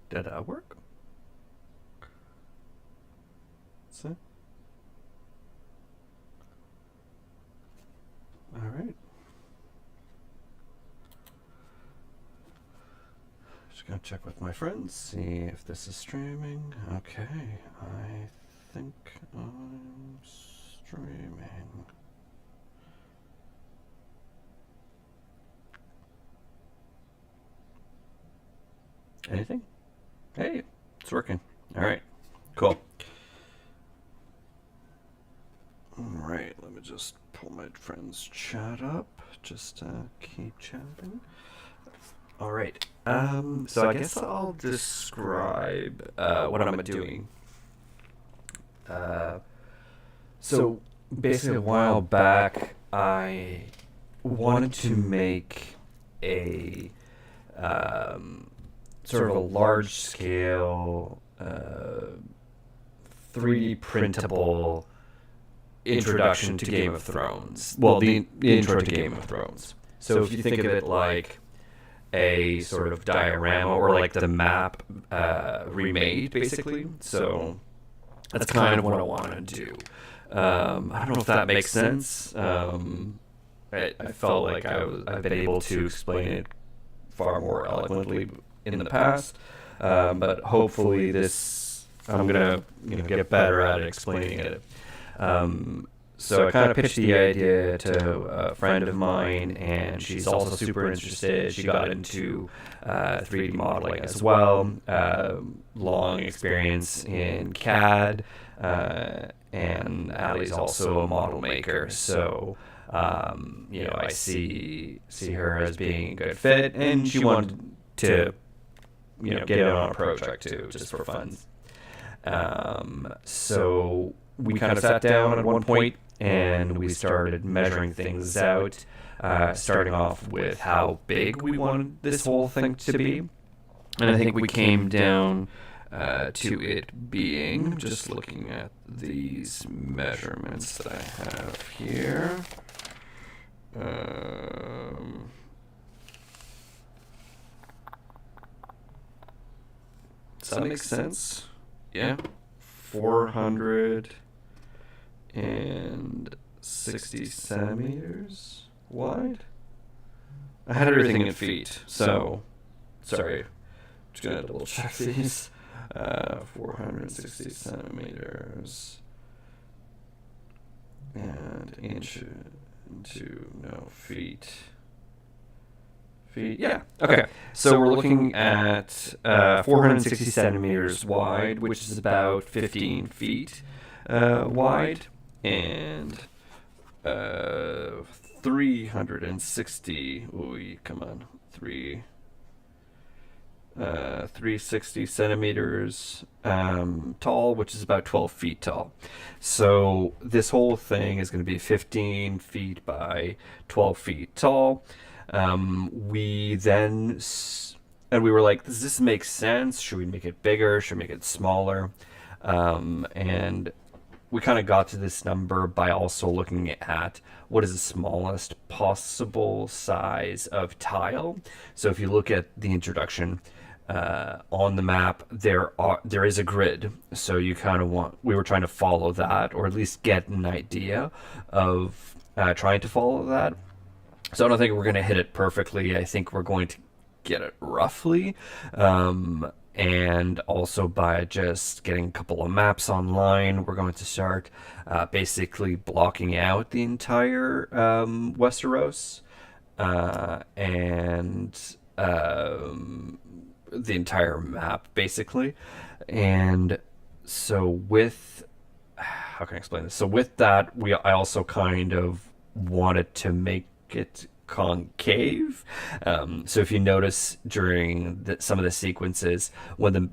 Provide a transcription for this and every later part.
Did that work? So, all right. Just gonna check with my friends, see if this is streaming. Okay, I think I'm streaming. Anything? Hey, it's working. All right, cool. All right, let me just pull my friend's chat up. Just keep chatting. All right. So I guess I'll describe what I'm doing. Uh, so basically, a while back, I wanted to make a sort of a large scale 3D printable introduction to Game of Thrones. Well, the intro to Game of Thrones. So if you think of it like a sort of diorama or like the map remade, basically. So that's kind of what I want to do. I don't know if that makes sense. I felt like I've been able to explain it far more eloquently in the past, but hopefully I'm gonna get better at explaining it. So I kind of pitched the idea to a friend of mine, and she's also super interested. She got into 3D modeling as well, long experience in CAD, and Allie's also a model maker. So I see her as being a good fit, and she wanted to get in on a project too, just for fun. So we kind of sat down at one point and we started measuring things out, starting off with how big we wanted this whole thing to be. And I think we came down to it being, just looking at these measurements that I have here. Does that make sense? Yeah. 460 centimeters wide. I had everything in feet, so sorry. Just gonna double check these. 460 centimeters and feet. Yeah. Okay. So we're looking at 460 centimeters wide, which is about 15 feet wide, and 360. Ooh, come on, 360 centimeters tall, which is about 12 feet tall. So this whole thing is going to be 15 feet by 12 feet tall. We were like, does this make sense? Should we make it bigger? Should we make it smaller? And we kind of got to this number by also looking at what is the smallest possible size of tile. So if you look at the introduction on the map, there is a grid. So you kind of we were trying to follow that, or at least get an idea of trying to follow that. So I don't think we're going to hit it perfectly. I think we're going to get it roughly. And also by just getting a couple of maps online, we're going to start basically blocking out the entire Westeros and the entire map, basically. And so how can I explain this? So with that, I also kind of wanted to make it concave. So if you notice during some of the sequences, when the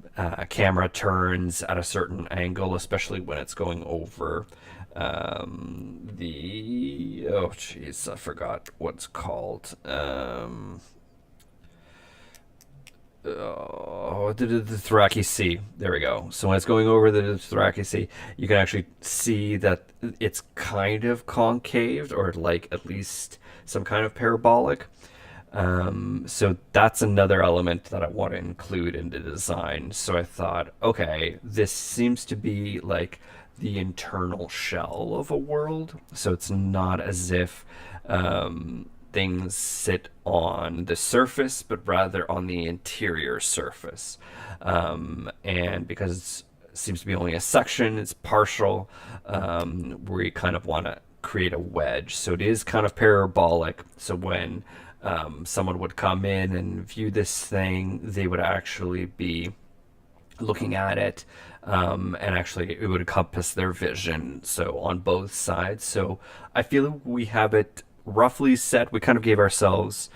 camera turns at a certain angle, especially when it's going over I forgot what's called. The Dothraki Sea. There we go. So when it's going over the Dothraki Sea, you can actually see that it's kind of concaved, or like at least some kind of parabolic. So that's another element that I want to include in the design. So I thought, okay, this seems to be like the internal shell of a world. So it's not as if things sit on the surface, but rather on the interior surface. And because it seems to be only a section, it's partial, we kind of want to create a wedge. So it is kind of parabolic. So when someone would come in and view this thing, they would actually be looking at it, and actually it would encompass their vision. So on both sides. So I feel we have it roughly set. We kind of gave ourselves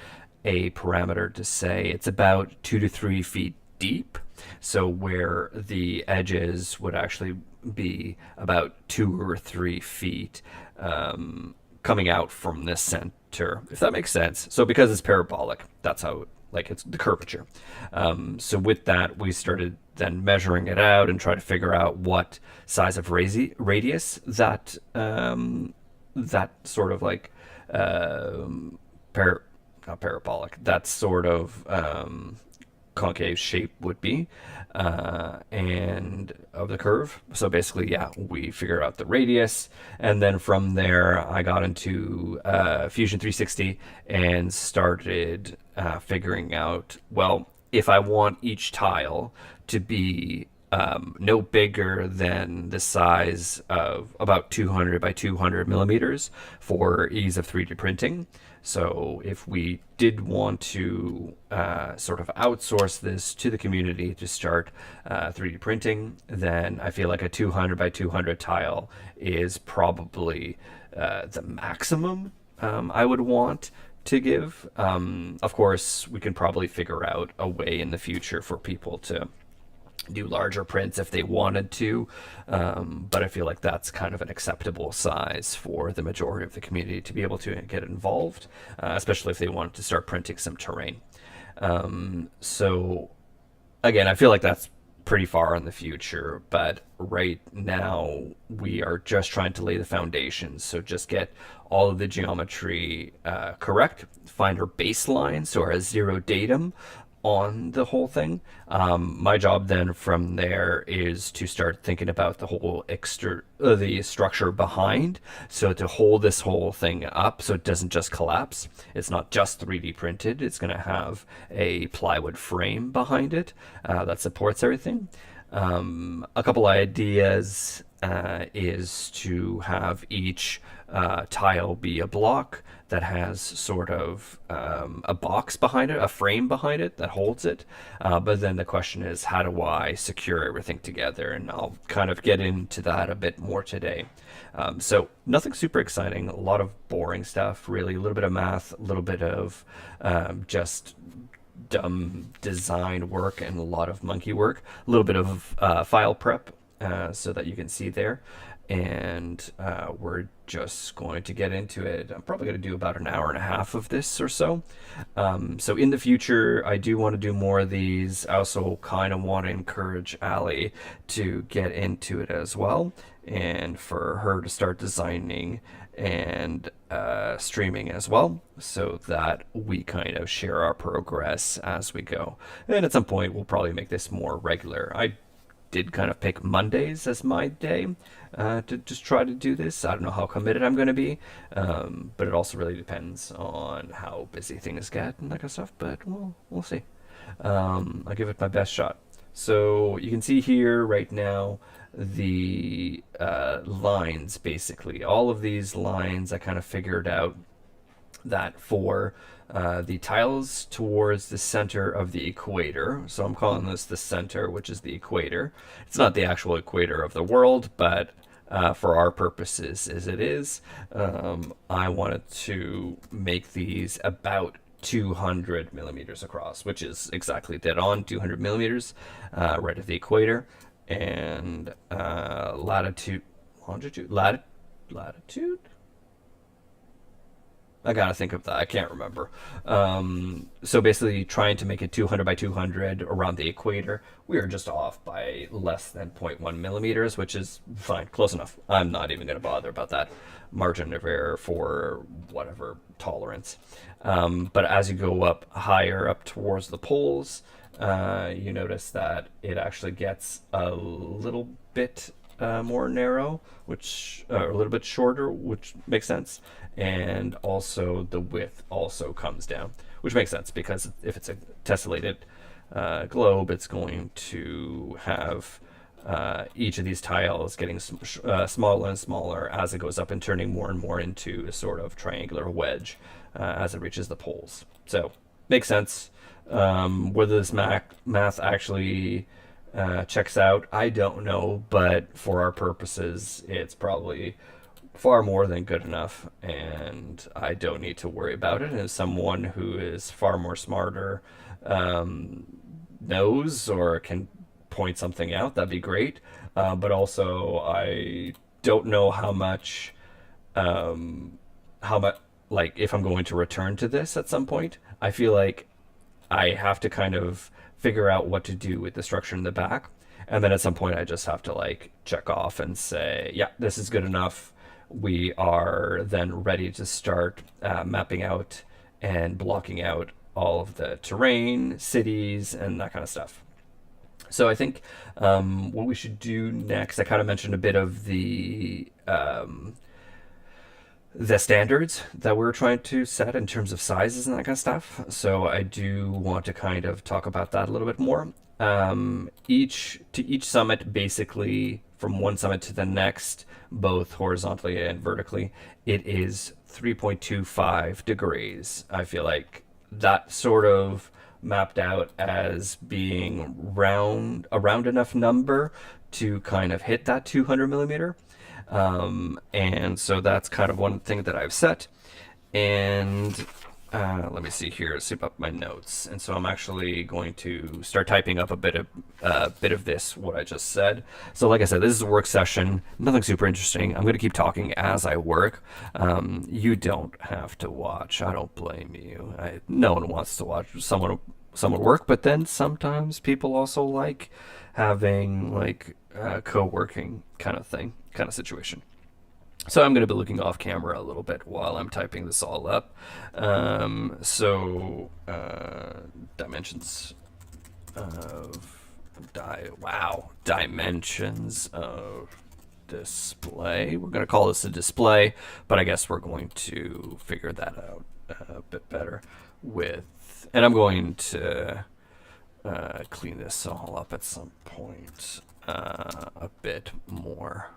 a parameter to say it's about 2 to 3 feet deep. So where the edges would actually be about 2 or 3 feet coming out from the center, if that makes sense. So because it's parabolic, that's how like it's the curvature. So with that, we started then measuring it out and try to figure out what size of radius that that sort of like par not parabolic, that sort of concave shape would be, and of the curve. So basically, yeah, we figured out the radius, and then from there, I got into Fusion 360 and started figuring out, well, if I want each tile to be no bigger than the size of about 200 by 200 millimeters for ease of 3D printing. So if we did want to sort of outsource this to the community to start 3D printing, then I feel like a 200 by 200 tile is probably the maximum I would want to give. Of course, we can probably figure out a way in the future for people to do larger prints if they wanted to, but I feel like that's kind of an acceptable size for the majority of the community to be able to get involved, especially if they wanted to start printing some terrain. So again, I feel like that's pretty far in the future, but right now we are just trying to lay the foundations. So just get all of the geometry correct, find our baseline, so our zero datum on the whole thing. My job then from there is to start thinking about the whole the structure behind, so to hold this whole thing up so it doesn't just collapse. It's not just 3D printed. It's going to have a plywood frame behind it that supports everything. A couple ideas is to have each tile be a block that has sort of a box behind it, a frame behind it that holds it. But then the question is, how do I secure everything together? And I'll kind of get into that a bit more today. So nothing super exciting, a lot of boring stuff, really, a little bit of math, a little bit of just dumb design work and a lot of monkey work, a little bit of file prep so that you can see there. And we're just going to get into it. I'm probably going to do about an hour and a half of this or so. So in the future, I do want to do more of these. I also kind of want to encourage Ali to get into it as well, and for her to start designing and streaming as well, so that we kind of share our progress as we go. And at some point, we'll probably make this more regular. I did kind of pick Mondays as my day to just try to do this. I don't know how committed I'm going to be, but it also really depends on how busy things get and that kind of stuff. But we'll see. I'll give it my best shot. So you can see here right now the lines, basically. All of these lines I kind of figured out that for the tiles towards the center of the equator, so I'm calling this the center, which is the equator. It's not the actual equator of the world, but for our purposes as it is, I wanted to make these about 200 millimeters across, which is exactly dead on 200 millimeters right at the equator. And longitude, I gotta think of that. I can't remember. So basically, trying to make it 200 by 200 around the equator, we are just off by less than zero point 0.1 millimeters, which is fine, close enough. I'm not even gonna bother about that margin of error for whatever tolerance. But as you go up higher, up towards the poles, you notice that it actually gets a little bit more narrow, which a little bit shorter, which makes sense, and also the width also comes down, which makes sense because if it's a tessellated globe, it's going to have each of these tiles getting smaller and smaller as it goes up and turning more and more into a sort of triangular wedge as it reaches the poles. So makes sense. Whether this math actually checks out, I don't know, but for our purposes, it's probably far more than good enough, and I don't need to worry about it. And as someone who is far more smarter knows or can point something out, that'd be great. But also, I don't know how much, like if I'm going to return to this at some point. I feel like I have to kind of figure out what to do with the structure in the back. And then at some point, I just have to like check off and say, yeah, this is good enough. We are then ready to start mapping out and blocking out all of the terrain, cities, and that kind of stuff. So I think what we should do next, I kind of mentioned a bit of the standards that we're trying to set in terms of sizes and that kind of stuff. So I do want to kind of talk about that a little bit more. Each summit, basically from one summit to the next, both horizontally and vertically, it is 3.25 degrees. I feel like that sort of mapped out as being a round enough number to kind of hit that 200 millimeter. And so that's kind of one thing that I've set. And let me see here, soup up my notes. And so I'm actually going to start typing up a bit of this, what I just said. So like I said, this is a work session, nothing super interesting. I'm going to keep talking as I work. You don't have to watch. I don't blame you. No one wants to watch someone work, but then sometimes people also like having like co-working kind of situation. So I'm going to be looking off camera a little bit while I'm typing this all up. Dimensions of dimensions of display. We're going to call this a display, but I guess we're going to figure that out a bit better and I'm going to clean this all up at some point a bit more.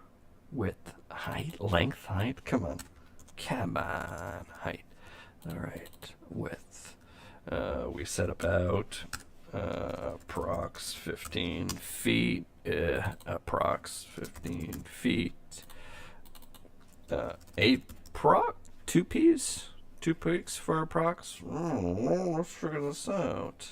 Width, height, length, height. Come on, height. All right, width. We set about approx 15 feet. Approx 15 feet. Two P's for approx. Let's figure this out.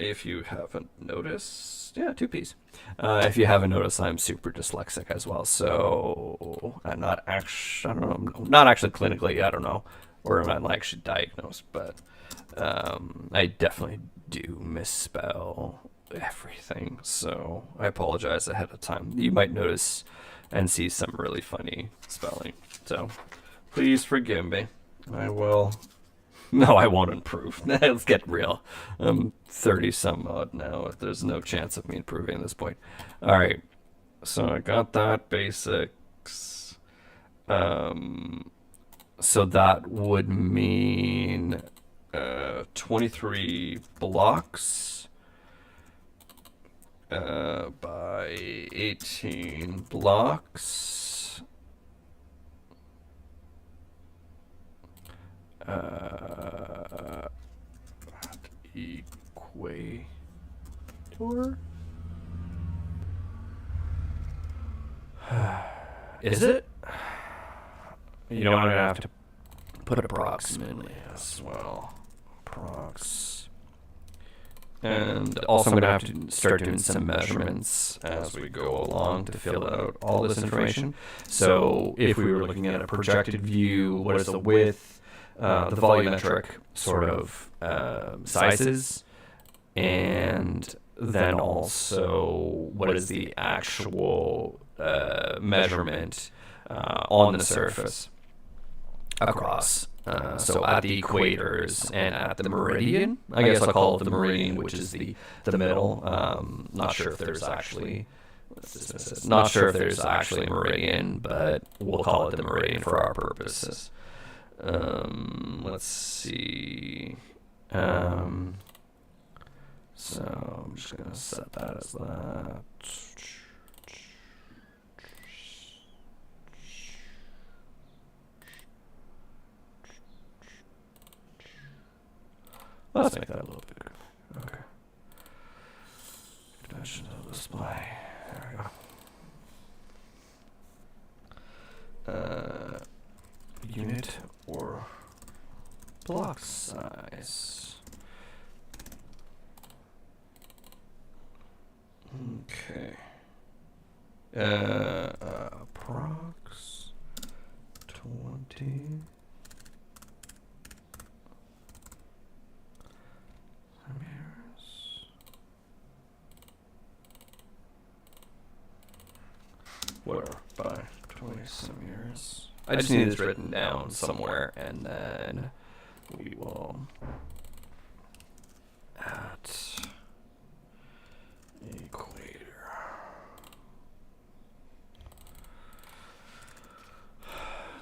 If you haven't noticed, yeah, 2 P's. If you haven't noticed, I'm super dyslexic as well, so I'm not actually, I don't know, not actually clinically, I don't know, or I'm not actually diagnosed, but I definitely do misspell everything, so I apologize ahead of time. You might notice and see some really funny spelling, so please forgive me. I will. No, I won't improve. Let's get real. I'm 30 some odd now. There's no chance of me improving at this point. All right. So I got that basics. So that would mean 23 blocks by 18 blocks. Equator? Is it? You know, I'm gonna have to put approximately as well. And also I'm going to have to start doing some measurements as we go along to fill out all this information. So if we were looking at a projected view, what is the width, the volumetric sort of sizes, and then also what is the actual measurement on the surface across. So at the equators and at the meridian, I guess I'll call it the meridian, which is the middle. Not sure if there's actually, not sure if there's actually a meridian, but we'll call it the meridian for our purposes. Let's see. So I'm just gonna set that as that. Let's make that a little bigger. Okay. Dimensions of display. There we go. Unit or block size. Okay. Approx 20. Whatever, by 20 centimeters. I just need this written down somewhere, and then we will at equator.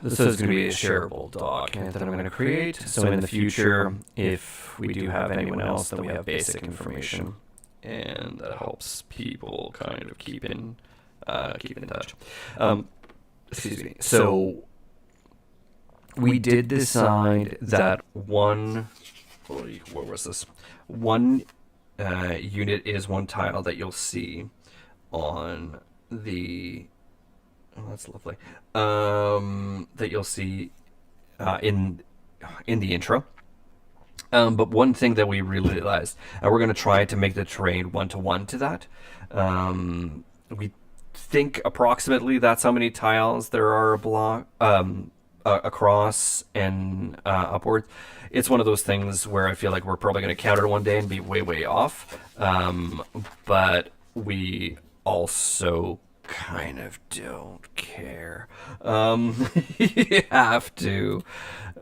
This is going to be a shareable document that I'm going to create. So in the future, if we do have anyone else, then we have basic information, and that helps people kind of keep in touch. Excuse me. So we did decide that one. What was this? One unit is one tile that you'll see on the. Oh, that's lovely. That you'll see in the intro. But one thing that we realized, and we're going to try to make the terrain 1-to-1 to that. We think approximately that's how many tiles there are a block across and upwards. It's one of those things where I feel like we're probably going to count it one day and be way off. But we also kind of don't care. You have to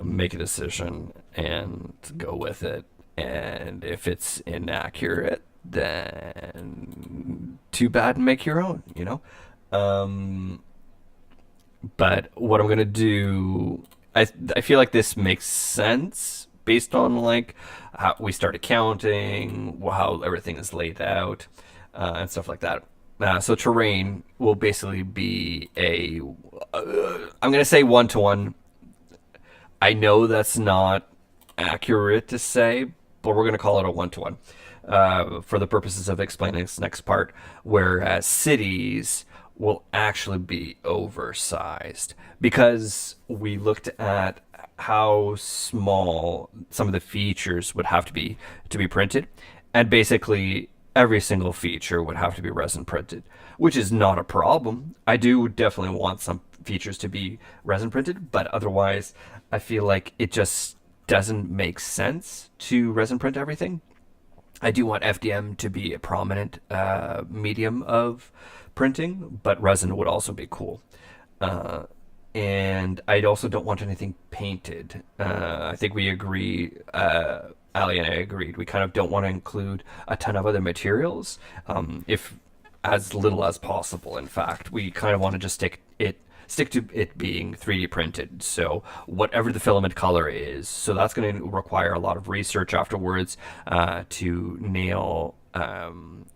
make a decision and go with it. And if it's inaccurate, then too bad and make your own, you know? But what I'm gonna do, I feel like this makes sense based on like how we started counting, how everything is laid out, and stuff like that. So terrain will basically be I'm gonna say 1-to-1. I know that's not accurate to say, but we're gonna call it a 1-to-1. For the purposes of explaining this next part, whereas cities will actually be oversized because we looked at how small some of the features would have to be printed, and basically every single feature would have to be resin printed, which is not a problem. I do definitely want some features to be resin printed, but otherwise I feel like it just doesn't make sense to resin print everything. I do want FDM to be a prominent medium of printing, but resin would also be cool. And I also don't want anything painted. I think we agree, Ali and I agreed, we kind of don't want to include a ton of other materials, if as little as possible. In fact, we kind of want to just stick to it being 3D printed. So whatever the filament color is, so that's going to require a lot of research afterwards to nail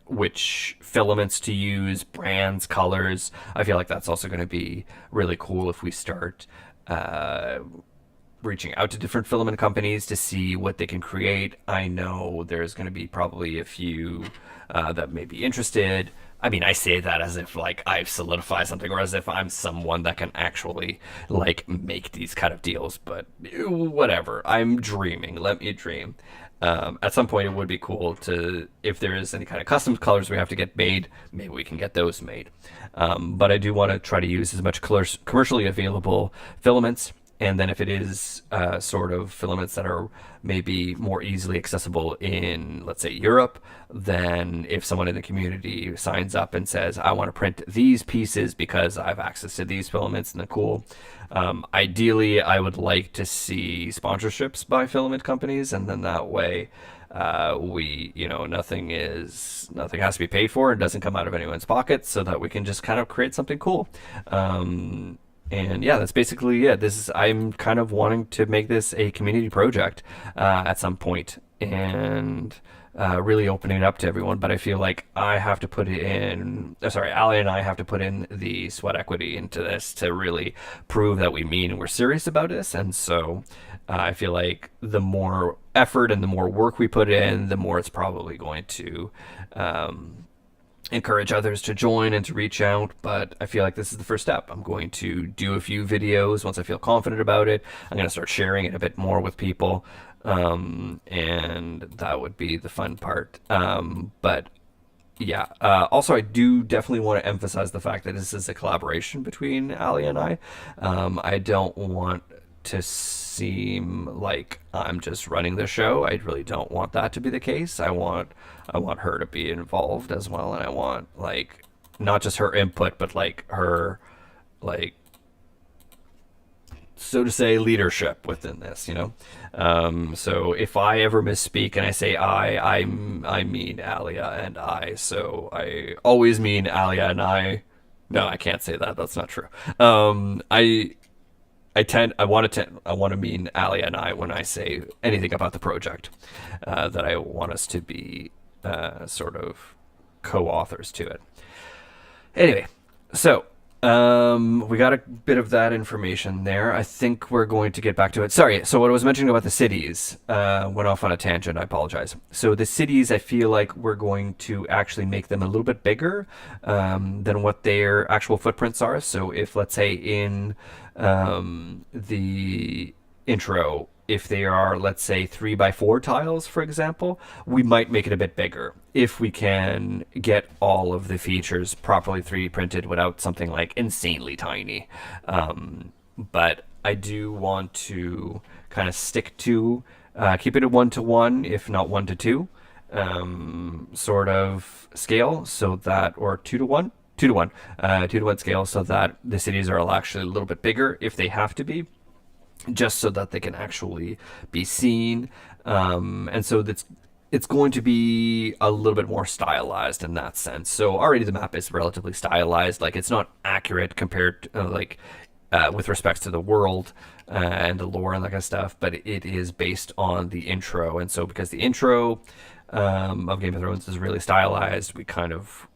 which filaments to use, brands, colors. I feel like that's also going to be really cool if we start reaching out to different filament companies to see what they can create. I know there's going to be probably a few that may be interested. I mean, I say that as if like I've solidified something, or as if I'm someone that can actually like make these kind of deals, but whatever. I'm dreaming. Let me dream. At some point, it would be cool to, if there is any kind of custom colors we have to get made, maybe we can get those made. But I do want to try to use as much commercially available filaments. And then if it is sort of filaments that are maybe more easily accessible in, let's say, Europe, then if someone in the community signs up and says, I want to print these pieces because I have access to these filaments, and they're cool. Ideally, I would like to see sponsorships by filament companies, and then that way nothing has to be paid for and doesn't come out of anyone's pockets, so that we can just kind of create something cool. And yeah, that's basically it. I'm kind of wanting to make this a community project at some point, and really opening it up to everyone. But I feel like I have to put Allie and I have to put in the sweat equity into this to really prove that we mean we're serious about this. And so I feel like the more effort and the more work we put in, the more it's probably going to encourage others to join and to reach out. But I feel like this is the first step. I'm going to do a few videos. Once I feel confident about it, I'm going to start sharing it a bit more with people, and that would be the fun part. But yeah, also I do definitely want to emphasize the fact that this is a collaboration between Ali and I. I don't want to seem like I'm just running the show. I really don't want that to be the case. I want her to be involved as well, and I want, like, not just her input, but like her, like, so to say, leadership within this, so if I ever misspeak and I say I mean Aliyah and I, so I always mean Aliyah and I. No, I can't say that. That's not true. I want to mean Aliyah and I when I say anything about the project, that I want us to be sort of co-authors to it. Anyway, so we got a bit of that information there. I think we're going to get back to it. Sorry, so what I was mentioning about the cities went off on a tangent. I apologize. So the cities, I feel like we're going to actually make them a little bit bigger than what their actual footprints are. So if, let's say, in the intro, if they are, let's say, 3x4 tiles, for example, we might make it a bit bigger if we can get all of the features properly 3D printed without something like insanely tiny. But I do want to kind of stick to keep it a 1-to-1, if not 1-to-2 sort of scale, so that, or 2-to-1. 2-to-1, 2-to-1 scale, so that the cities are actually a little bit bigger if they have to be, just so that they can actually be seen. And so it's going to be a little bit more stylized in that sense. So already the map is relatively stylized. Like, it's not accurate compared to, with respects to the world and the lore and that kind of stuff, but it is based on the intro. And so because the intro of Game of Thrones is really stylized, we kind of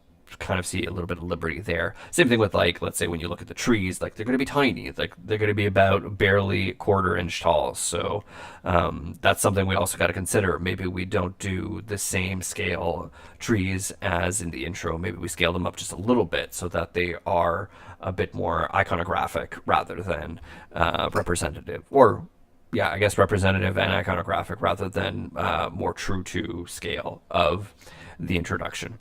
see a little bit of liberty there. Same thing with, like, let's say when you look at the trees, like, they're going to be tiny, like they're going to be about barely 1/4 inch tall. So that's something we also got to consider. Maybe we don't do the same scale trees as in the intro. Maybe we scale them up just a little bit so that they are a bit more iconographic rather than representative, or yeah, I guess representative and iconographic rather than more true to scale of the introduction.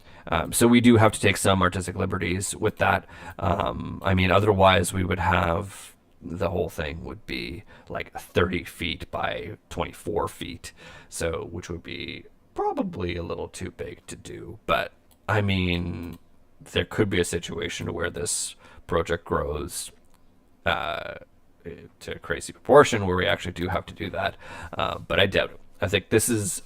So we do have to take some artistic liberties with that. I mean, otherwise we would have, the whole thing would be like 30 feet by 24 feet. So, which would be probably a little too big to do. But I mean, there could be a situation where this project grows to a crazy proportion where we actually do have to do that. But I doubt it. I think this is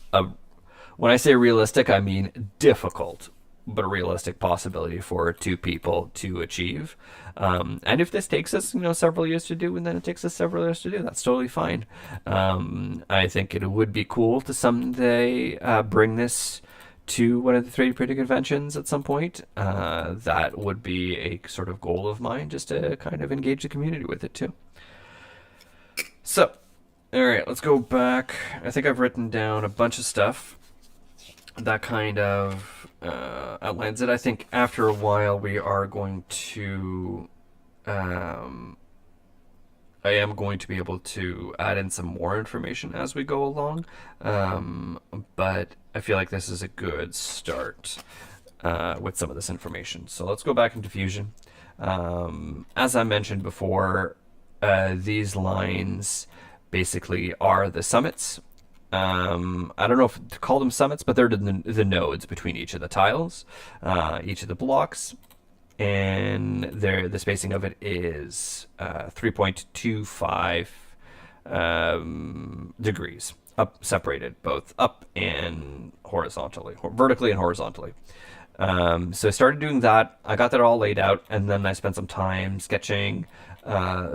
when I say realistic, I mean difficult, but a realistic possibility for 2 people to achieve. And if this takes us, several years to do, and then it takes us several years to do, that's totally fine. I think it would be cool to someday bring this to one of the 3D printing conventions at some point. That would be a sort of goal of mine, just to kind of engage the community with it too. So, all right, let's go back. I think I've written down a bunch of stuff that kind of outlines it. I think after a while we are going to I am going to be able to add in some more information as we go along, but I feel like this is a good start with some of this information. So let's go back into Fusion. As I mentioned before, these lines basically are the summits. I don't know if to call them summits, but they're the nodes between each of the tiles, each of the blocks, and the spacing of it is 3.25 degrees, up separated both up and horizontally, vertically and horizontally. So I started doing that. I got that all laid out, and then I spent some time sketching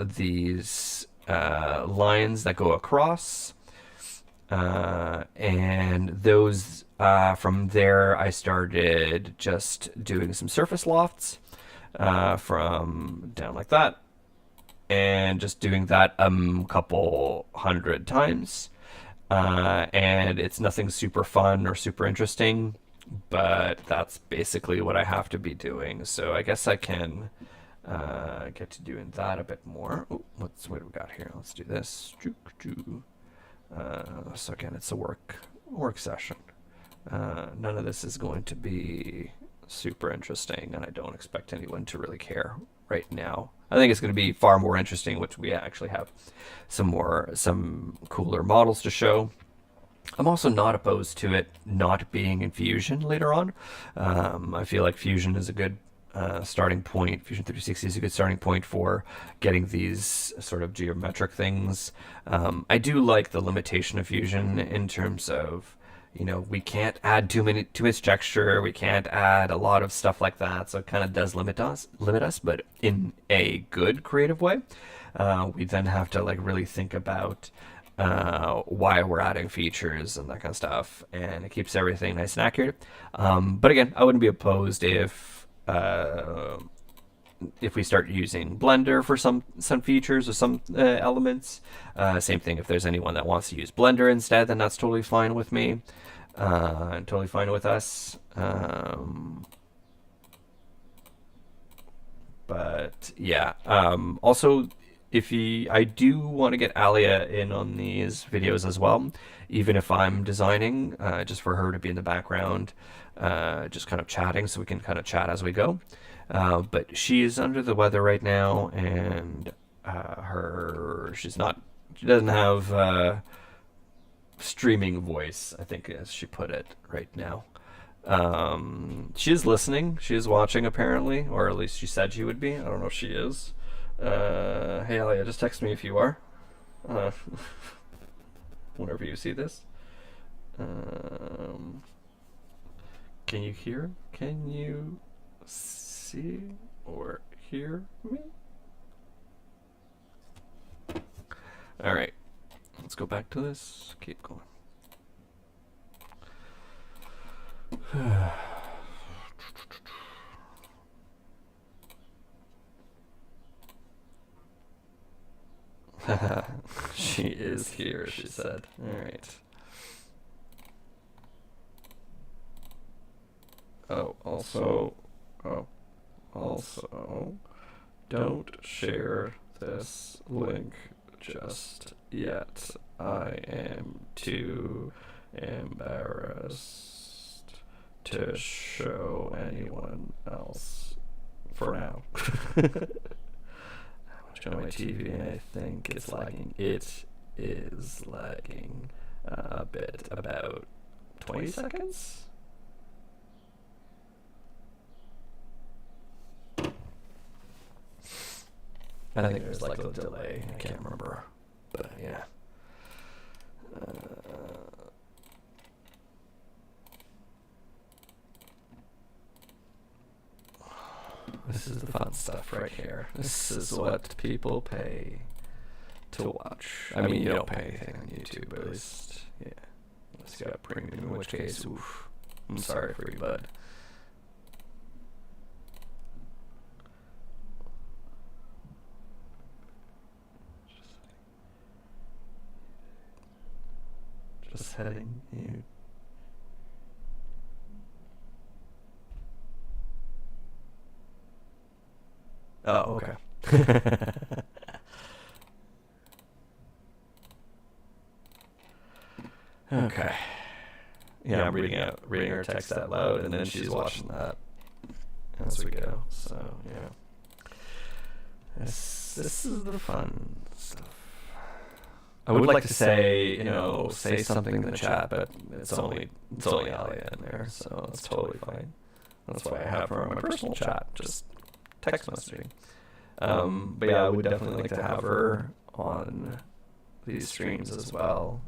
these lines that go across. And those, from there, I started just doing some surface lofts from down like that, and just doing that a couple hundred times. And it's nothing super fun or super interesting, but that's basically what I have to be doing. So I guess I can get to doing that a bit more. Ooh, what do we got here? Let's do this. So again, it's a work session. None of this is going to be super interesting, and I don't expect anyone to really care right now. I think it's going to be far more interesting, which we actually have some cooler models to show. I'm also not opposed to it not being in Fusion later on. I feel like Fusion is a good starting point. Fusion 360 is a good starting point for getting these sort of geometric things. I do like the limitation of Fusion in terms of, we can't add too much texture. We can't add a lot of stuff like that. So it kind of does limit us, but in a good creative way. We then have to really think about why we're adding features and that kind of stuff, and it keeps everything nice and accurate. But again, I wouldn't be opposed if we start using Blender for some features or some elements. Same thing if there's anyone that wants to use Blender instead, then that's totally fine with me. And totally fine with us. But yeah. Also, I do want to get Aliyah in on these videos as well, even if I'm designing, just for her to be in the background, just kind of chatting, so we can kind of chat as we go. But she is under the weather right now, and she doesn't have streaming voice, I think, as she put it right now. She is listening. She is watching, apparently, or at least she said she would be. I don't know if she is. Hey, Aliyah, just text me if you are. Whenever you see this. Can you hear? Can you see or hear me? All right. Let's go back to this. Keep going. She is here, she said. Alright. Also, don't share this link just yet. I am too embarrassed to show anyone else for now. On my TV, and I think it's lagging. It is lagging a bit, about 20 seconds. I think there's a delay. I can't remember, but yeah. This is the fun stuff right here. This is what people pay to watch. I mean, you don't pay anything on YouTube, but at least, yeah. Unless you got premium, in which case, oof. I'm sorry for you, bud. Just heading you. Oh, okay. Okay. Yeah, I'm reading her text out loud, and then she's watching that as we go. So yeah, this is the fun stuff. I would like to say, say something in the chat, but it's only Aliyah in there, so it's totally fine. That's why I have her on my personal chat, just text messaging. But yeah, I would definitely like to have her on these streams as well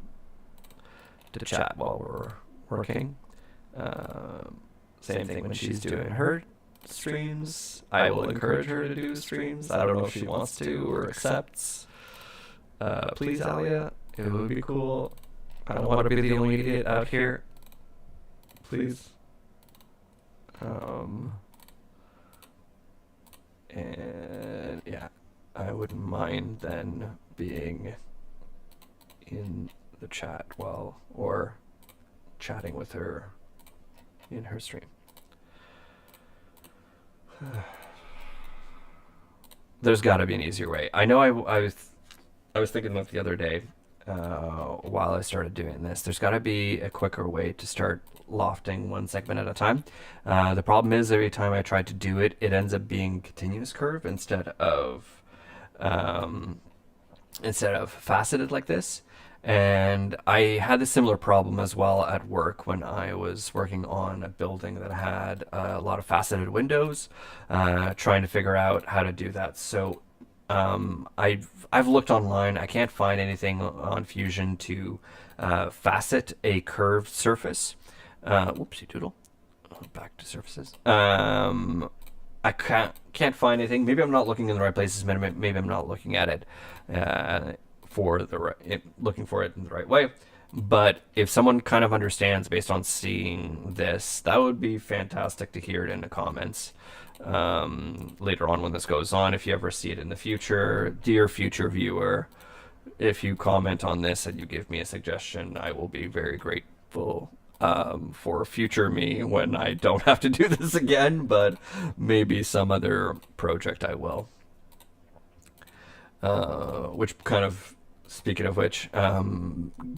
to chat while we're working. Same thing when she's doing her streams. I will encourage her to do streams. I don't know if she wants to or accepts. Please, Aliyah, it would be cool. I don't want to be the only idiot out here. Please. And yeah, I wouldn't mind then being in the chat or chatting with her in her stream. There's got to be an easier way. I know I was thinking about the other day while I started doing this. There's got to be a quicker way to start lofting one segment at a time. The problem is every time I try to do it, it ends up being continuous curve instead of faceted like this. And I had a similar problem as well at work when I was working on a building that had a lot of faceted windows, trying to figure out how to do that. So I've looked online. I can't find anything on Fusion to facet a curved surface. Whoopsie doodle. Back to surfaces. I can't find anything. Maybe I'm not looking in the right places. Maybe I'm not looking at it looking for it in the right way. But if someone kind of understands based on seeing this, that would be fantastic to hear it in the comments later on when this goes on. If you ever see it in the future, dear future viewer, if you comment on this and you give me a suggestion, I will be very grateful for future me when I don't have to do this again, but maybe some other project I will. Which kind of, speaking of which,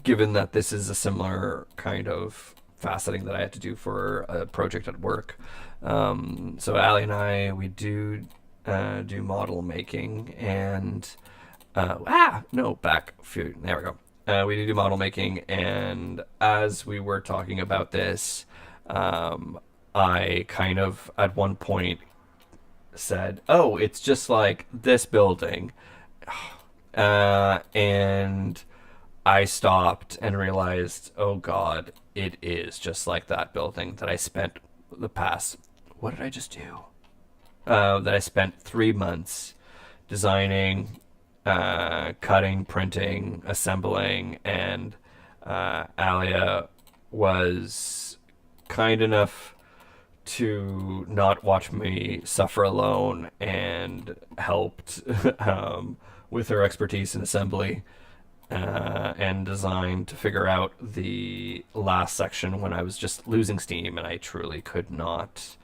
given that this is a similar kind of faceting that I had to do for a project at work, so Ali and I, we do model making and there we go. We do model making, and as we were talking about this, I kind of at one point said, "Oh, it's just like this building." And I stopped and realized, oh God, it is just like that building that I spent the past, what did I just do? That I spent 3 months designing, cutting, printing, assembling, and Aliyah was kind enough to not watch me suffer alone and helped with her expertise in assembly and design to figure out the last section when I was just losing steam and I truly could not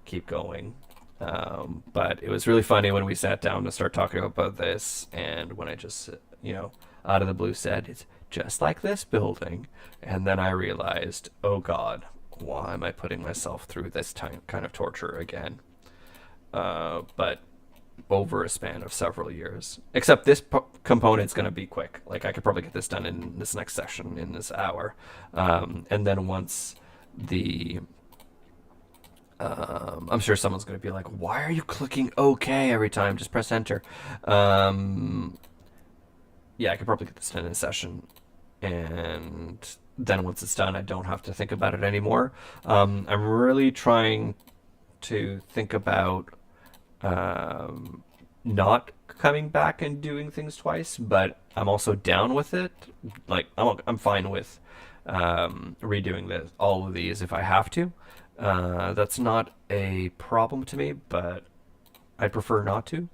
keep going. But it was really funny when we sat down to start talking about this, and when I just, out of the blue said, it's just like this building. And then I realized, oh God, why am I putting myself through this kind of torture again? But over a span of several years. Except this component's going to be quick. Like, I could probably get this done in this next session, in this hour. And then once I'm sure someone's going to be like, why are you clicking OK every time? Just press enter. Yeah, I could probably get this done in a session. And then once it's done, I don't have to think about it anymore. I'm really trying to think about not coming back and doing things twice, but I'm also down with it. Like, I'm fine with redoing all of these if I have to. That's not a problem to me, but I'd prefer not to,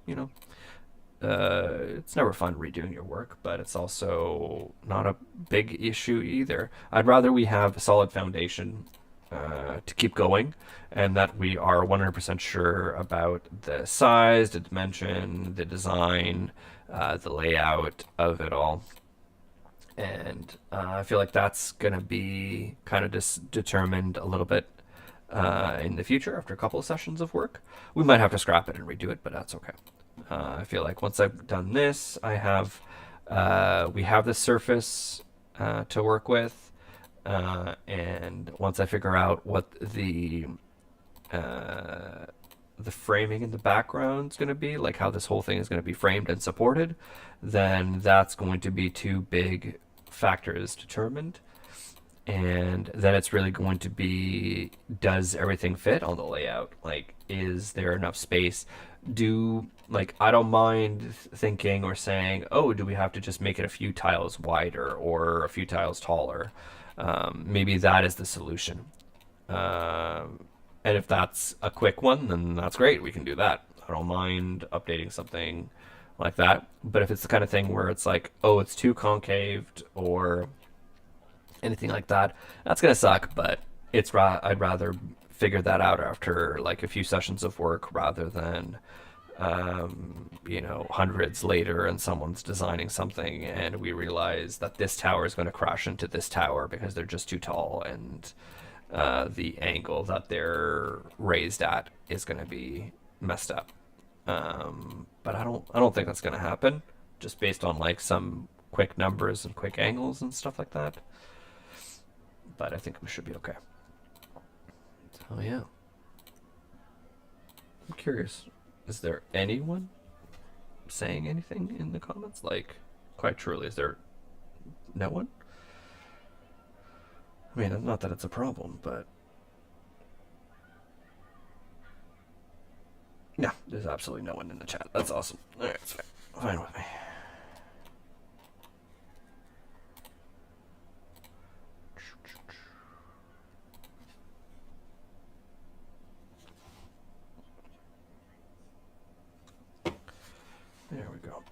It's never fun redoing your work, but it's also not a big issue either. I'd rather we have a solid foundation to keep going, and that we are 100% sure about the size, the dimension, the design, the layout of it all. And I feel like that's going to be kind of determined a little bit in the future after a couple of sessions of work. We might have to scrap it and redo it, but that's okay. I feel like once I've done this, we have the surface to work with, and once I figure out what the framing in the background is going to be, like how this whole thing is going to be framed and supported, then that's going to be two big factors determined. And then it's really going to be, does everything fit on the layout? Like, is there enough space? I don't mind thinking or saying, oh, do we have to just make it a few tiles wider or a few tiles taller? Maybe that is the solution. And if that's a quick one, then that's great. We can do that. I don't mind updating something like that. But if it's the kind of thing where it's like, oh, it's too concaved or anything like that, that's gonna suck. But I'd rather figure that out after like a few sessions of work rather than hundreds later and someone's designing something and we realize that this tower is going to crash into this tower because they're just too tall, and the angle that they're raised at is going to be messed up. But I don't think that's going to happen, just based on like some quick numbers and quick angles and stuff like that. But I think we should be okay. So yeah, I'm curious. Is there anyone saying anything in the comments? Like, quite truly, is there no one? I mean, not that it's a problem, but no, there's absolutely no one in the chat. That's awesome. All right, it's fine with me. There we go.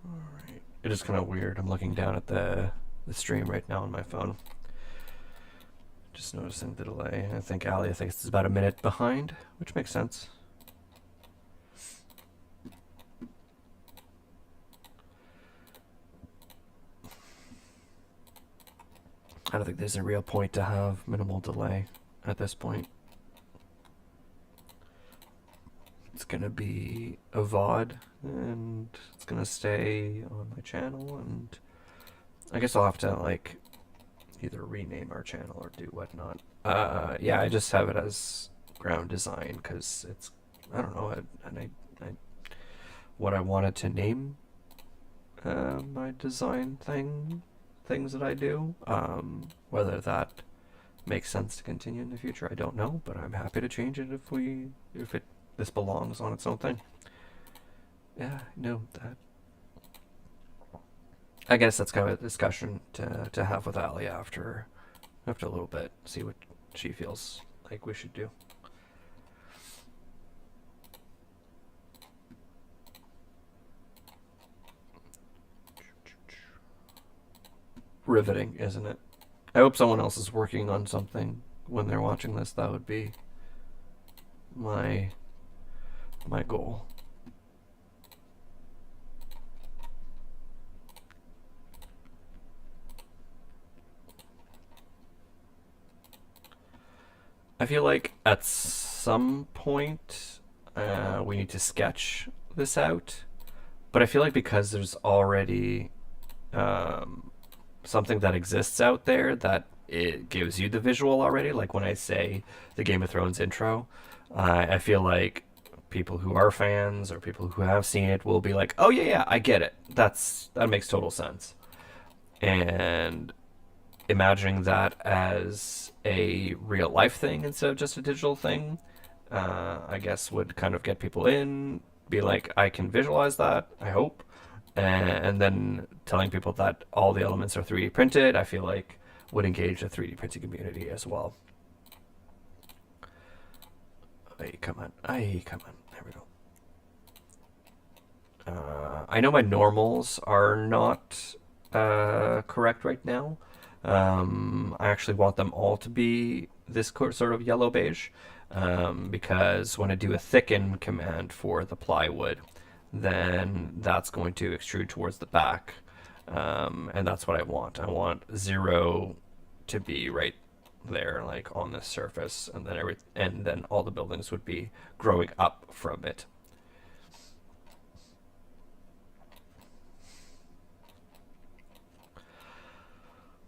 Alright. It is kind of weird. I'm looking down at the stream right now on my phone. Just noticing the delay. I think Aliyah thinks it's about a minute behind, which makes sense. I don't think there's a real point to have minimal delay at this point. It's gonna be a VOD, and it's gonna stay on my channel, and I guess I'll have to like either rename our channel or do whatnot. Yeah, I just have it as ground design because it's, I don't know, what I wanted to name my design things that I do. Whether that makes sense to continue in the future, I don't know, but I'm happy to change it if this belongs on its own thing. Yeah, no, that. I guess that's kind of a discussion to have with Aliyah after a little bit, see what she feels like we should do. Riveting, isn't it? I hope someone else is working on something when they're watching this. That would be my goal. I feel like at some point we need to sketch this out, but I feel like because there's already something that exists out there that it gives you the visual already. Like when I say the Game of Thrones intro, I feel like people who are fans or people who have seen it will be like, oh yeah, I get it. That makes total sense. And imagining that as a real life thing instead of just a digital thing, I guess would kind of get people in, be like, I can visualize that, I hope. And then telling people that all the elements are 3D printed, I feel like would engage the 3D printing community as well. Hey, come on. There we go. I know my normals are not correct right now, I actually want them all to be this sort of yellow beige, because when I do a thicken command for the plywood, then that's going to extrude towards the back, and that's what I want. I want 0 to be right there, like on this surface, and then all the buildings would be growing up from it.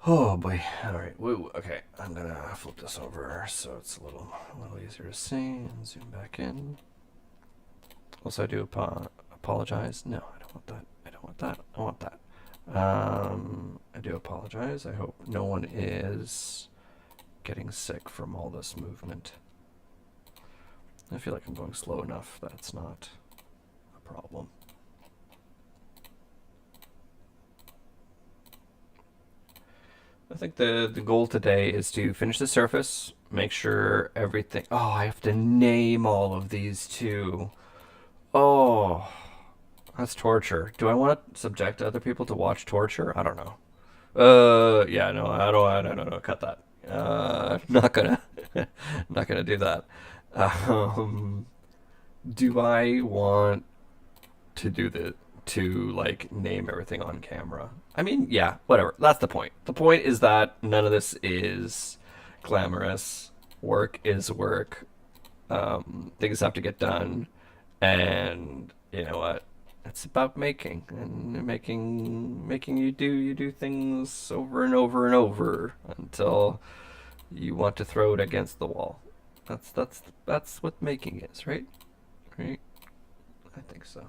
Oh boy! All right, woo. Okay, I'm gonna flip this over so it's a little easier to see and zoom back in. Also, I do apologize. No, I don't want that. I don't want that. I want that. I do apologize. I hope no one is getting sick from all this movement. I feel like I'm going slow enough. That's not a problem. I think the goal today is to finish the surface, make sure everything... Oh, I have to name all of these too. Oh, that's torture. Do I want to subject other people to watch torture? I don't know. Yeah, no, I don't know. Cut that. Not gonna, not gonna do that. Do I want to do like name everything on camera? I mean, yeah, whatever. That's the point. The point is that none of this is glamorous. Work is work. Things have to get done, and you know what? It's about making and making you do things over and over and over until you want to throw it against the wall. That's what making is, right? Right? I think so.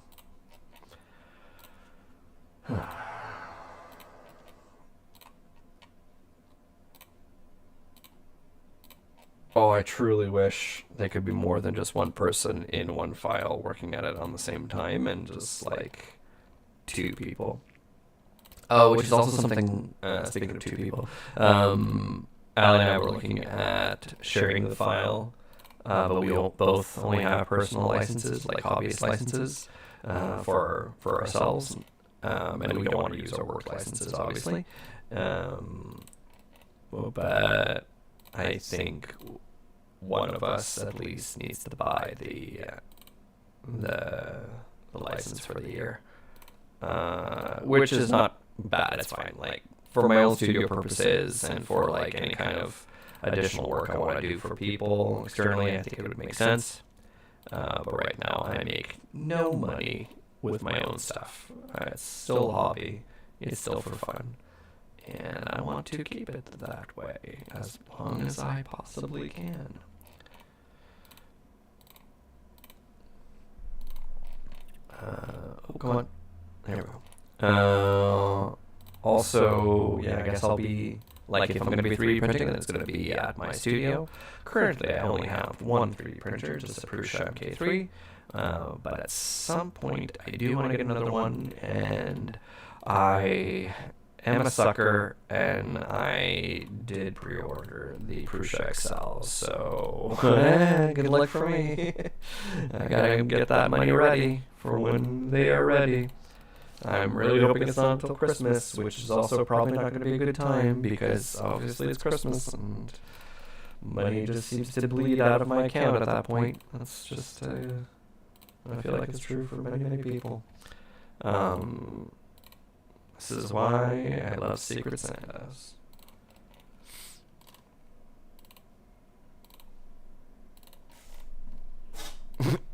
Oh, I truly wish they could be more than just one person in one file working at it on the same time and just like 2 people. Oh, which is also something, speaking of 2 people, Ali and I were looking at sharing the file, but we both only have personal licenses, like hobbyist licenses, for ourselves, and we don't want to use our work licenses, obviously. But I think one of us at least needs to buy the license for the year, which is not bad. It's fine. Like for my own studio purposes and for like any kind of additional work I want to do for people externally, I think it would make sense. But right now, I make no money with my own stuff. It's still a hobby. It's still for fun. And I want to keep it that way as long as I possibly can. Oh, come on. There we go. Also, yeah, I guess I'll be, like, if I'm going to be 3D printing, then it's going to be at my studio. Currently, I only have one 3D printer, just a Prusa MK3. But at some point, I do want to get another one, and I am a sucker, and I did pre-order the Prusa XL, so good luck for me. I gotta get that money ready for when they are ready. I'm really hoping it's not until Christmas, which is also probably not going to be a good time, because obviously it's Christmas, and money just seems to bleed out of my account at that point. That's just, I feel like it's true for many, many people. This is why I love Secret Santas.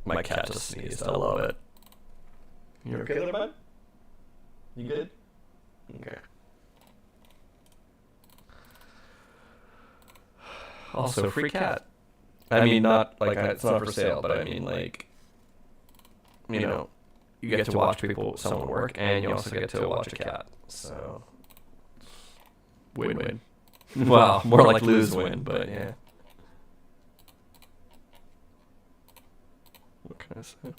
My cat just sneezed. I love it. You okay there, bud? You good? Okay. Also, free cat. I mean, not like it's not for sale, but I mean, like, you know, you get to watch someone work, and you also get to watch a cat. So, win-win. Well, more like lose-win, but yeah. What can I say?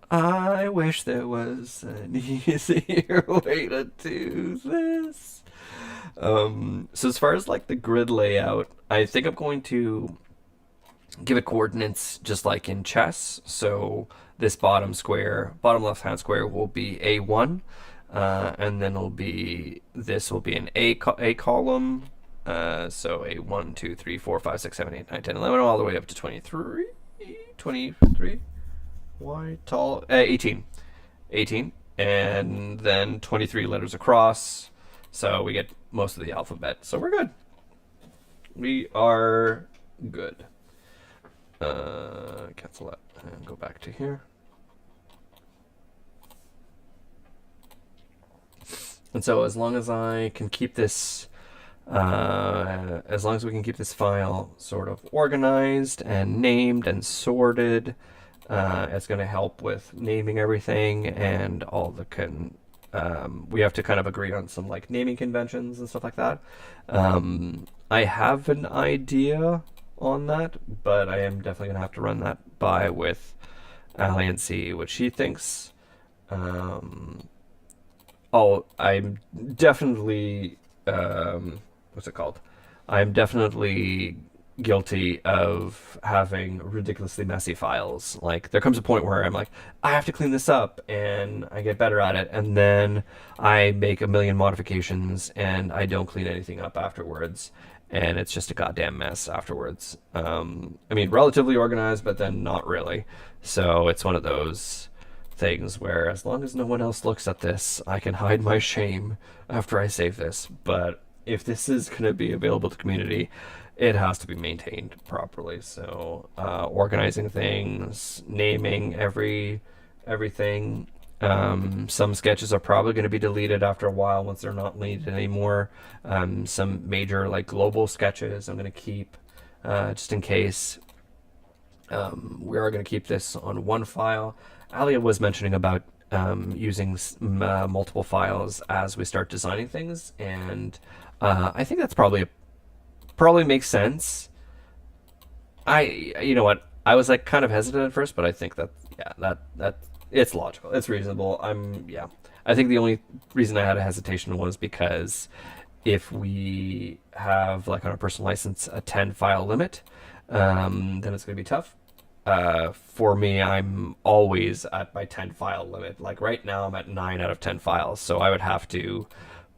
I wish there was an easier way to do this. So as far as like the grid layout, I think I'm going to give it coordinates just like in chess. So this bottom left hand square will be A1. And then this will be an A column. So a 1, 2, 3, 4, 5, 6, 7, 8, 9, 10, 11, all the way up to 23. 23? Why tall? 18. 18. And then 23 letters across. So we get most of the alphabet. So we're good. We are good. Cancel that and go back to here. And so as long as I can keep this, as long as we can keep this file sort of organized and named and sorted, it's going to help with naming everything and all the we have to kind of agree on some like naming conventions and stuff like that. I have an idea on that, but I am definitely going to have to run that by with Allie and see what she thinks. I'm definitely, what's it called? I'm definitely guilty of having ridiculously messy files. Like, there comes a point where I'm like, I have to clean this up, and I get better at it, and then I make a million modifications, and I don't clean anything up afterwards, and it's just a goddamn mess afterwards. I mean, relatively organized, but then not really. So it's one of those things where as long as no one else looks at this, I can hide my shame after I save this. But if this is going to be available to the community, it has to be maintained properly. So organizing things, naming everything. Some sketches are probably going to be deleted after a while once they're not needed anymore. Some major like global sketches I'm going to keep just in case. We are going to keep this on one file. Aliyah was mentioning about using multiple files as we start designing things, and I think that's probably makes sense. You know what? I was like kind of hesitant at first, but I think that that it's logical, it's reasonable. I think the only reason I had a hesitation was because if we have like on a personal license a 10 file limit, then it's going to be tough. For me, I'm always at my 10 file limit. Like right now, I'm at 9 out of 10 files, so I would have to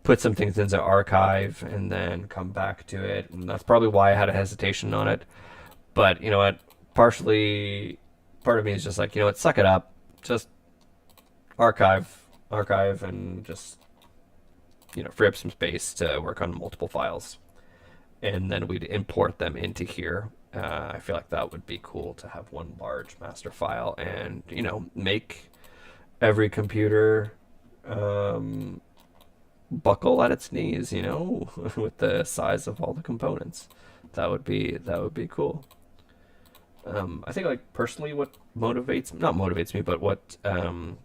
put some things into archive and then come back to it, and that's probably why I had a hesitation on it. But you know what? Partially, part of me is just like, you know what? Suck it up. Just archive, and just free up some space to work on multiple files, and then we'd import them into here. I feel like that would be cool to have one large master file and, make every computer buckle at its knees, with the size of all the components. That would be cool. I think like personally what not motivates me, but what an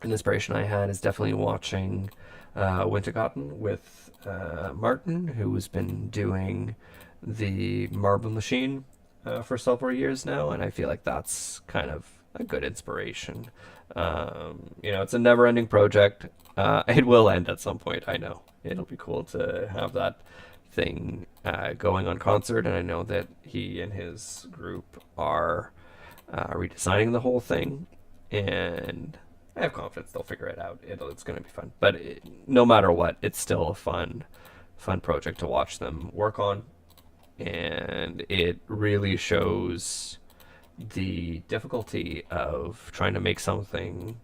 inspiration I had is definitely watching Wintercotton with Martin, who has been doing the marble machine for several years now, and I feel like that's kind of a good inspiration. It's a never-ending project. It will end at some point. I know it'll be cool to have that thing going on concert, and I know that he and his group are redesigning the whole thing, and I have confidence they'll figure it out. It's going to be fun, but no matter what, it's still a fun project to watch them work on. And it really shows the difficulty of trying to make something,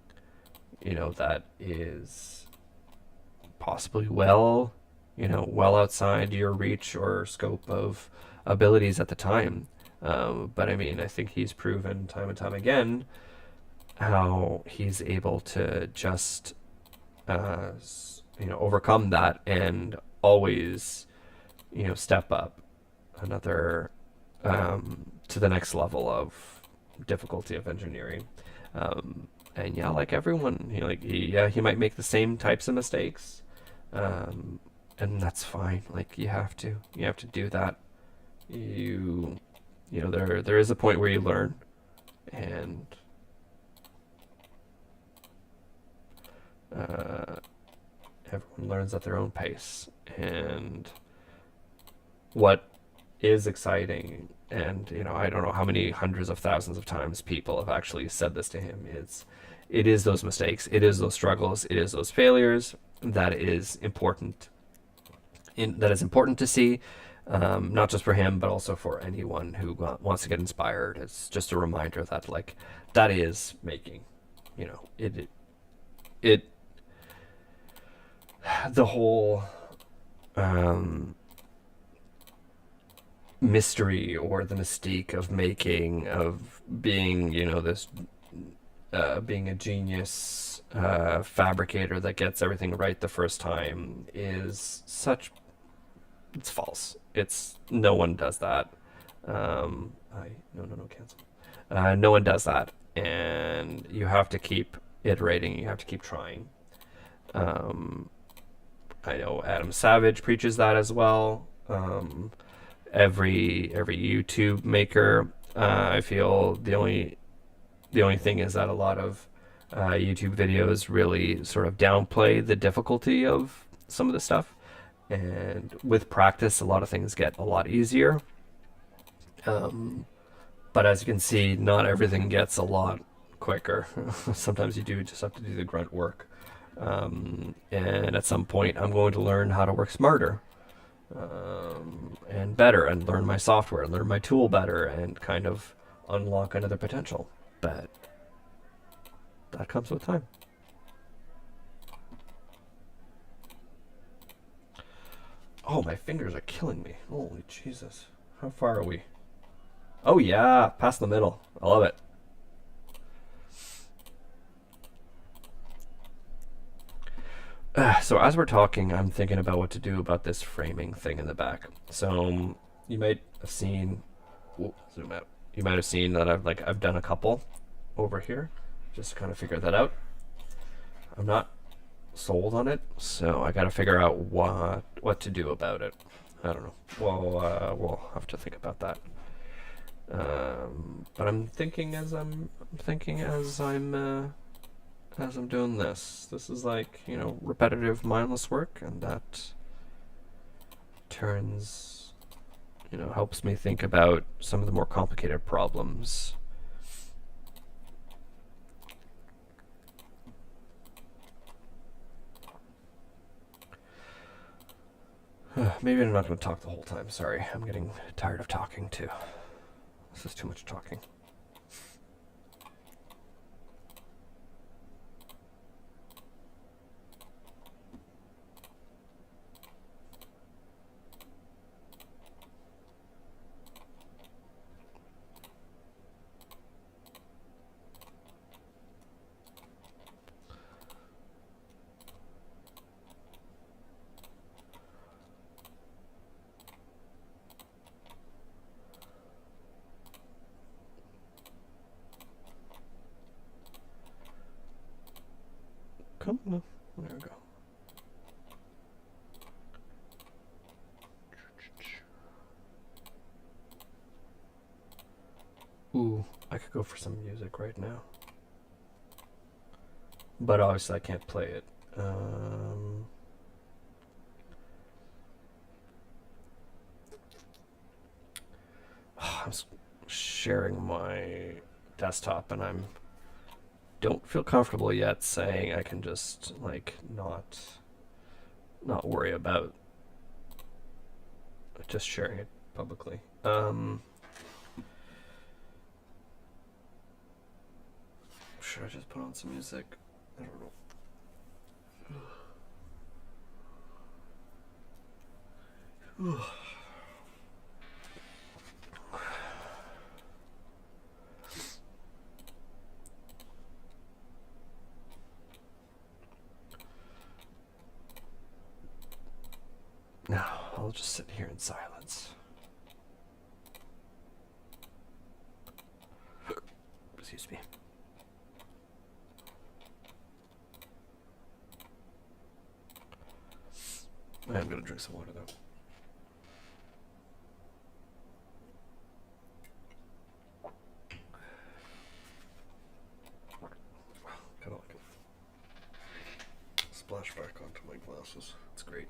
that is possibly well outside your reach or scope of abilities at the time. But I mean, I think he's proven time and time again how he's able to just, overcome that and always, step up another to the next level of difficulty of engineering. And like everyone, he might make the same types of mistakes, and that's fine. Like you have to do that. There is a point where you learn, and everyone learns at their own pace. And what is exciting, and I don't know how many hundreds of thousands of times people have actually said this to him, is it is those mistakes, it is those struggles, it is those failures that is important. That is important to see, not just for him, but also for anyone who wants to get inspired. It's just a reminder that like that is making, you know, it the whole mystery or the mystique of making, of being, you know, this being a genius fabricator that gets everything right the first time is such, it's false. It's, no one does that. No, cancel. No one does that, and you have to keep iterating. You have to keep trying. I know Adam Savage preaches that as well. Every YouTube maker, I feel the only thing is that a lot of YouTube videos really sort of downplay the difficulty of some of the stuff, and with practice, a lot of things get a lot easier. But as you can see, not everything gets a lot quicker. Sometimes you do just have to do the grunt work. And at some point, I'm going to learn how to work smarter and better, and learn my software, and learn my tool better, and kind of unlock another potential. But that comes with time. Oh, my fingers are killing me. Holy Jesus. How far are we? Oh yeah, past the middle. I love it. So as we're talking, I'm thinking about what to do about this framing thing in the back. So you might have seen, zoom out. You might have seen that I've done a couple over here, just to kind of figure that out. I'm not sold on it, so I got to figure out what to do about it. I don't know. Well, we'll have to think about that. But I'm thinking as I'm doing this. This is like, you know, repetitive, mindless work, and that turns, you know, helps me think about some of the more complicated problems. Maybe I'm not going to talk the whole time. Sorry, I'm getting tired of talking too. This is too much talking. Come on. There we go. Ooh, I could go for some music right now. But obviously I can't play it. I'm sharing my desktop, and don't feel comfortable yet saying I can just like not worry about just sharing it publicly. Should I just put on some music? I don't know. No, I'll just sit here in silence. Excuse me. I'm gonna drink some water though. Kind of like a splash back onto my glasses. It's great.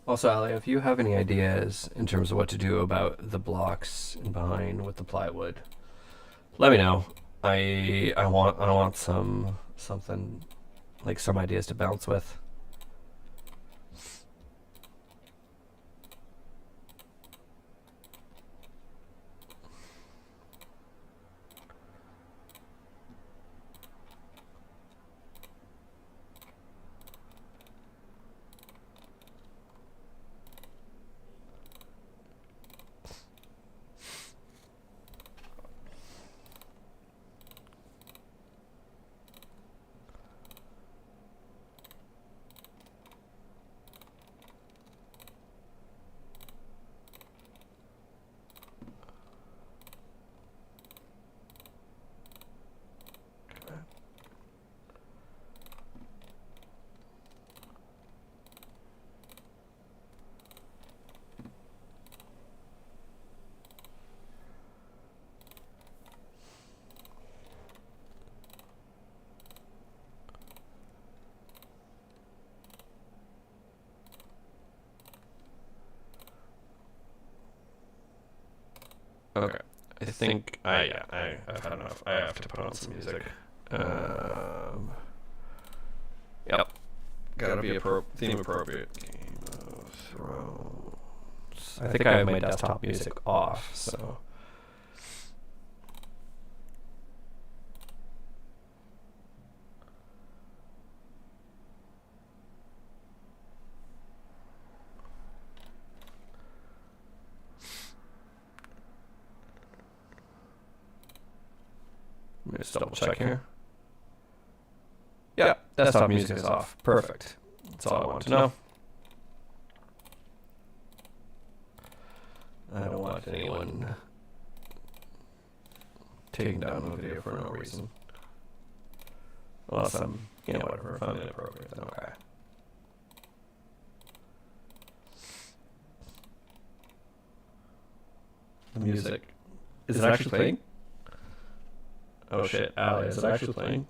Also, Ali, if you have any ideas in terms of what to do about the blocks in behind with the plywood, let me know. I want something like some ideas to bounce with. Okay. I think I've had enough. I have to put on some music. Yep. Gotta be theme appropriate. Game of Thrones. I think I have my desktop music off, so. Let me just double check here. Yeah, desktop music is off. Perfect. That's all I want to know. I don't want anyone taking down the video for no reason. Unless I'm, whatever, if I'm inappropriate, then okay. The music. Is it actually playing? Oh shit, Ali, is it actually playing?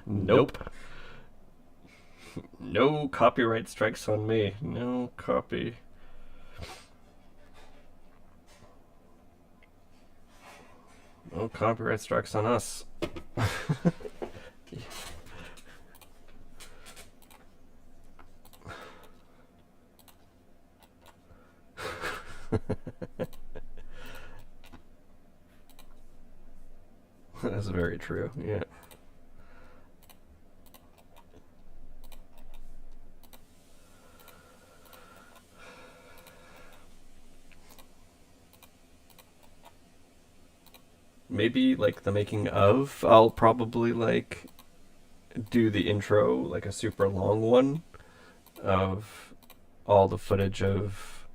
Nope. No copyright strikes on me. No copy. No copyright strikes on us. That's very true, yeah. Maybe like the making of, I'll probably like do the intro, like a super long one of all the footage of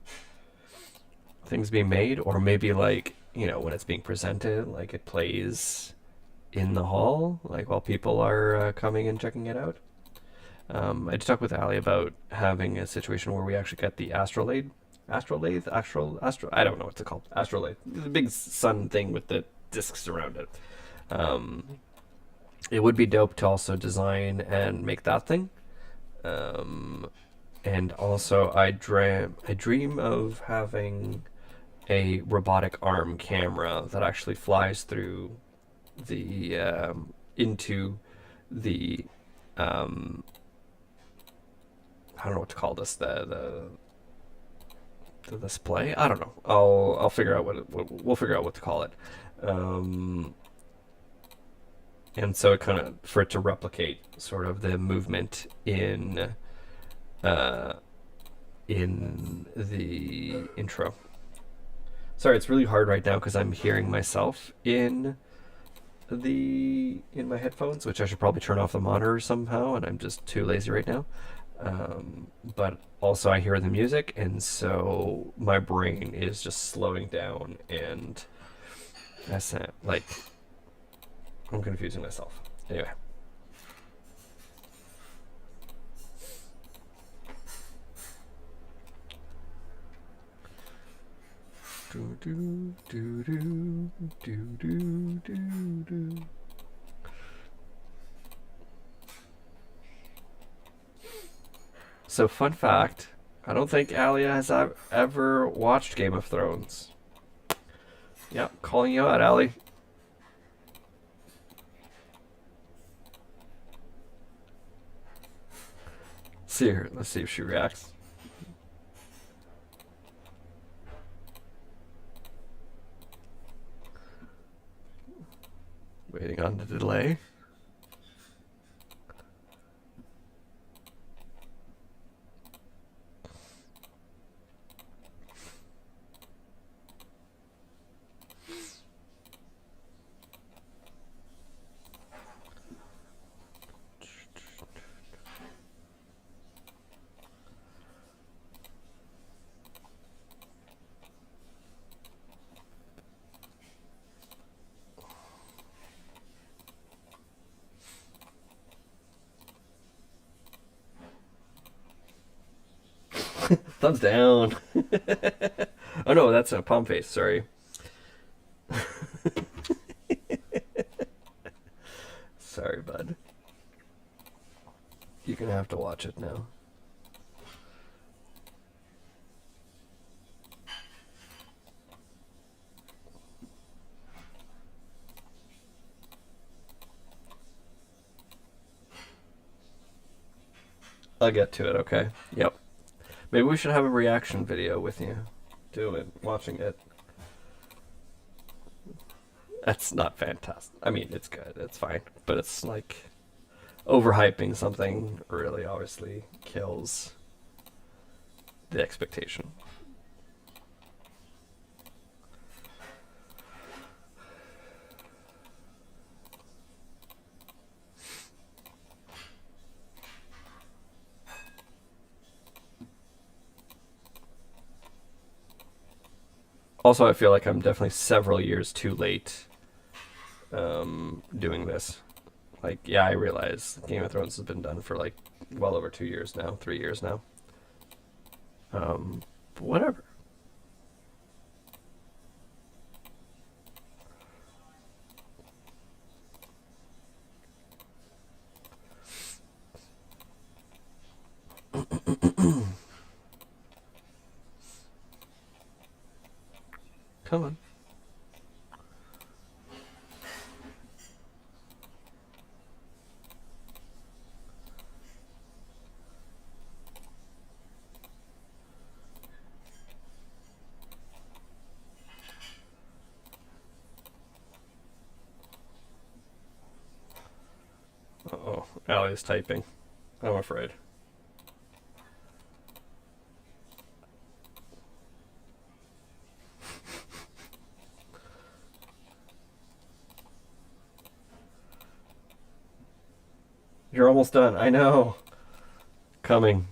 things being made, or maybe like, when it's being presented, like it plays in the hall, like while people are coming and checking it out. I did talk with Ali about having a situation where we actually get the astrolabe, I don't know what it's called, astrolabe, the big sun thing with the discs around it. It would be dope to also design and make that thing. And also, I dream of having a robotic arm camera that actually flies through the into the I don't know what to call this, the display. I don't know. I'll figure out we'll figure out what to call it. And so it kind of, for it to replicate sort of the movement in the intro. Sorry, it's really hard right now because I'm hearing myself in my headphones, which I should probably turn off the monitor somehow, and I'm just too lazy right now. But also I hear the music, and so my brain is just slowing down and SM, like, I'm confusing myself. Anyway. So, fun fact, I don't think Aliyah has ever watched Game of Thrones. Yeah, calling you out, Allie. See her. Let's see if she reacts. Waiting on the delay. Thumbs down. Oh no, that's a palm face. Sorry. Sorry, bud. You're gonna have to watch it now. I'll get to it, okay? Yep. Maybe we should have a reaction video with you doing watching it. That's not fantastic. I mean, it's good. It's fine. But it's like overhyping something really obviously kills the expectation. Also, I feel like I'm definitely several years too late doing this. Like, yeah, I realize Game of Thrones has been done for like well over 2 years now, 3 years now. But whatever. Come on. Uh-oh, Allie's typing. I'm afraid. You're almost done. I know. Coming.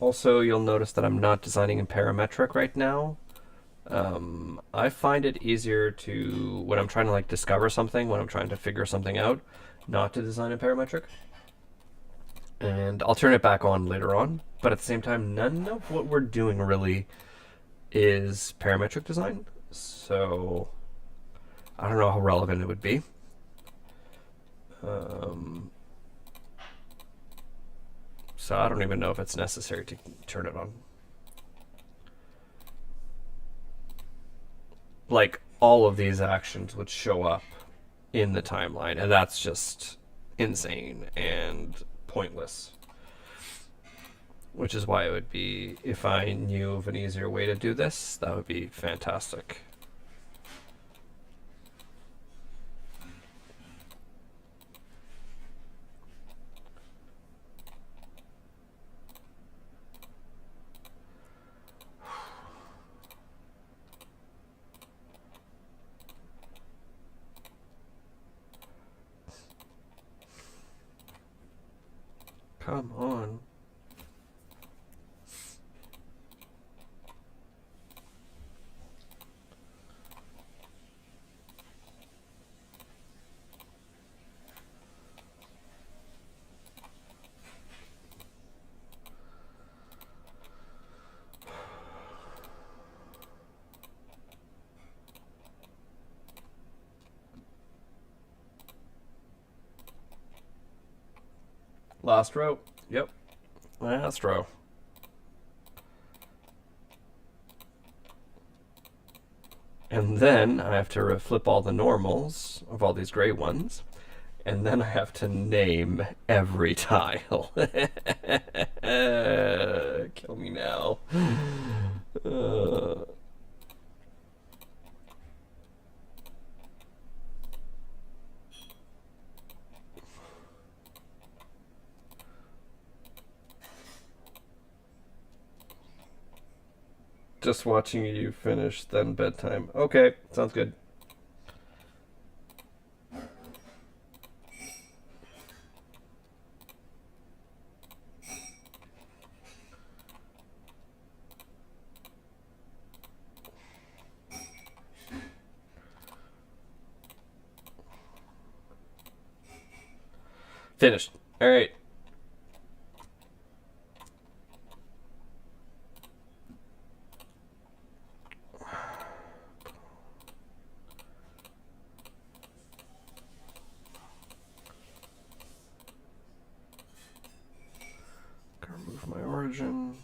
Also, you'll notice that I'm not designing in parametric right now. I find it easier to, when I'm trying to like discover something, when I'm trying to figure something out, not to design in parametric. And I'll turn it back on later on. But at the same time, none of what we're doing really is parametric design. So I don't know how relevant it would be. So I don't even know if it's necessary to turn it on. Like, all of these actions would show up in the timeline, and that's just insane and pointless. Which is why it would be, if I knew of an easier way to do this, that would be fantastic. Come on. Last row. Yep. Last row. And then I have to flip all the normals of all these gray ones. And then I have to name every tile. Kill me now. Just watching you finish, then bedtime. Okay, sounds good. Finished. All right. Remove my origin.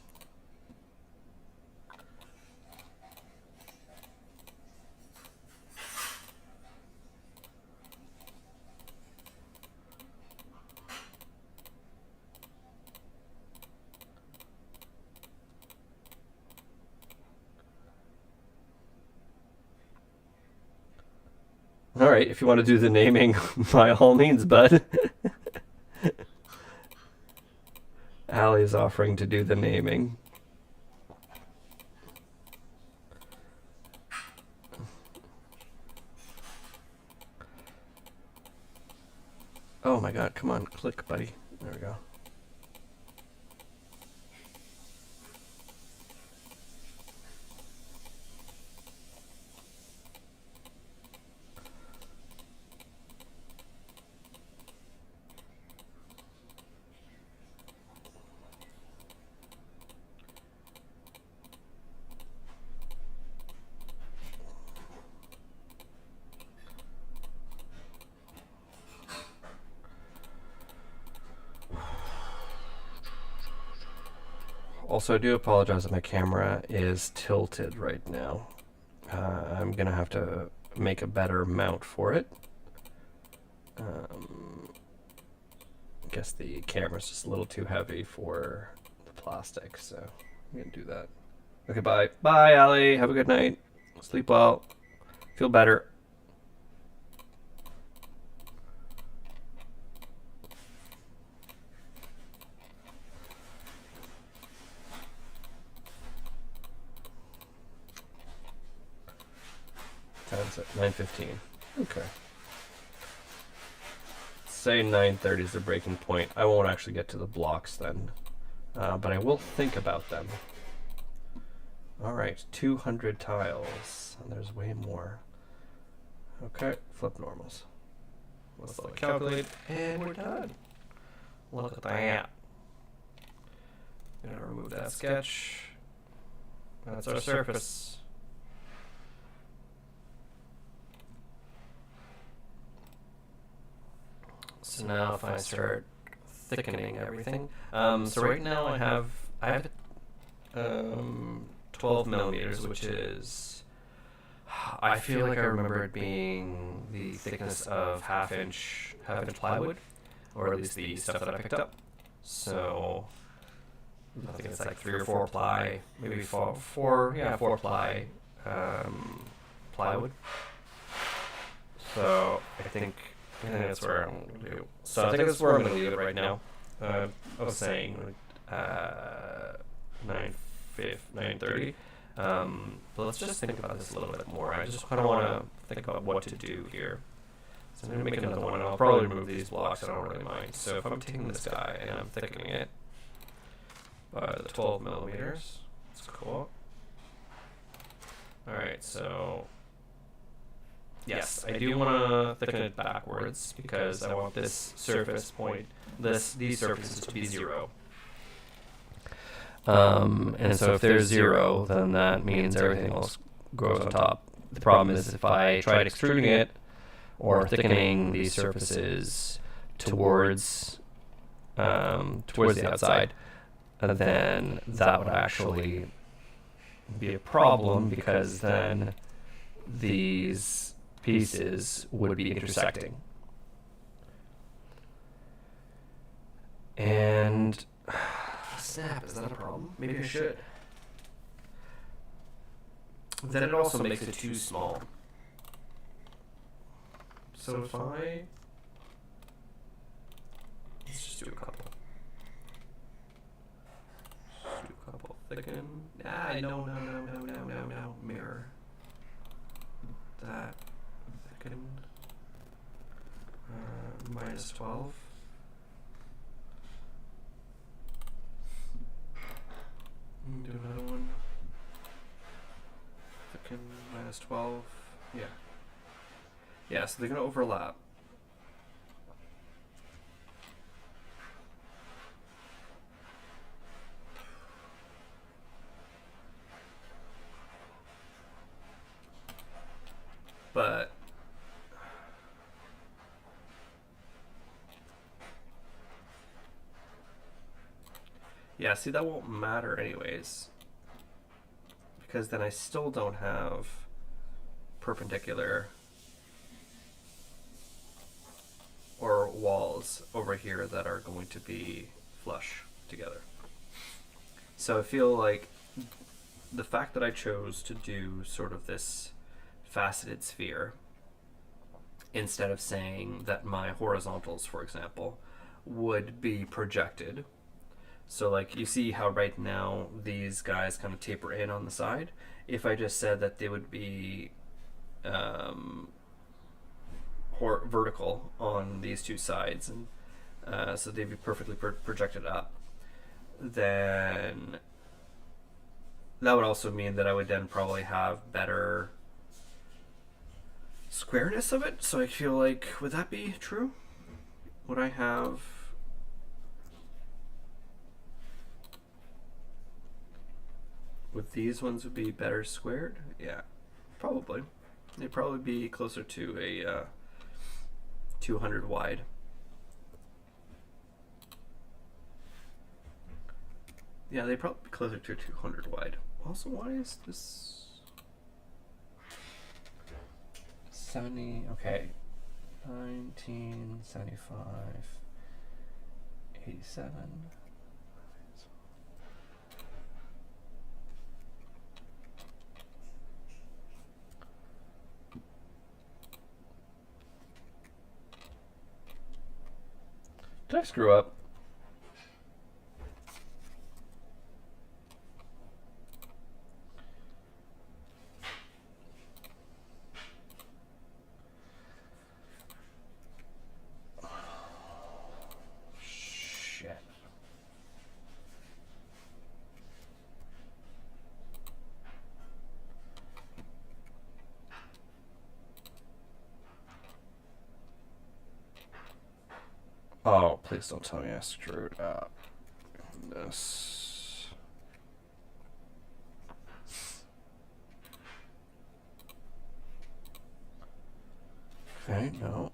All right, if you want to do the naming, by all means, bud. Allie's offering to do the naming. Oh my god, come on, click, buddy. There we go. Also, I do apologize that my camera is tilted right now. I'm gonna have to make a better mount for it. I guess the camera's just a little too heavy for the plastic, so I'm gonna do that. Okay, bye. Bye, Allie. Have a good night. Sleep well. Feel better. Time's at 9:15. Okay. Say 9:30 is the breaking point. I won't actually get to the blocks then, but I will think about them. All right, 200 tiles. And there's way more. Okay, flip normals. Let's calculate, and we're done. Look at that. I'm gonna remove that sketch. That's our surface. So now if I start thickening everything, so right now I have 12 millimeters, which is, I feel like I remember it being the thickness of half-inch plywood, or at least the stuff that I picked up. So I think it's like 3 or 4 ply, maybe four ply plywood. So I think that's where I'm going to do. So I think that's where I'm going to leave it right now. I was saying 9:30. But let's just think about this a little bit more. I just kind of want to think about what to do here. So I'm going to make another one, and I'll probably remove these blocks. I don't really mind. So if I'm taking this guy and I'm thickening it by the 12 millimeters, that's cool. Alright, so yes, I do want to thicken it backwards because I want this surface point, these surfaces to be 0. And so if there's 0, then that means everything else grows on top. The problem is if I tried extruding it or thickening these surfaces towards the outside, then that would actually be a problem because then these pieces would be intersecting. And snap, is that a problem? Maybe I should. Then it also makes it too small. So if let's just do a couple. Thicken. No. Mirror. That. Thicken. Minus 12. Do another one. Thicken. Minus 12. Yeah. Yeah, so they're going to overlap. But yeah, see, that won't matter anyways, because then I still don't have perpendicular or walls over here that are going to be flush together. So I feel like the fact that I chose to do sort of this faceted sphere instead of saying that my horizontals, for example, would be projected. So like you see how right now these guys kind of taper in on the side. If I just said that they would be vertical on these two sides, and so they'd be perfectly projected up, then that would also mean that I would then probably have better squareness of it. So I feel like, would that be true? Would I have these ones would be better squared? Yeah, probably. They'd probably be closer to a 200 wide. Yeah, they'd probably be closer to 200 wide. Also, why is this 70? Okay, 1975, 87. Did I screw up? Shit. Oh, please don't tell me I screwed up. Goodness. Okay, no.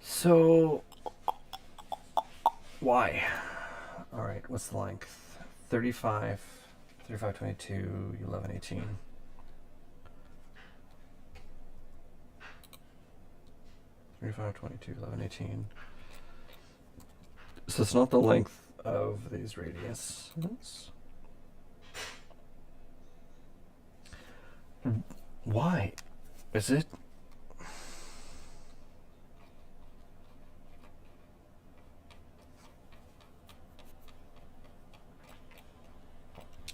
So, why? All right, what's the length? 35, 35, 22, 11, 18. 35, 22, 11, 18. So it's not the length of these radiuses. Why? Is it?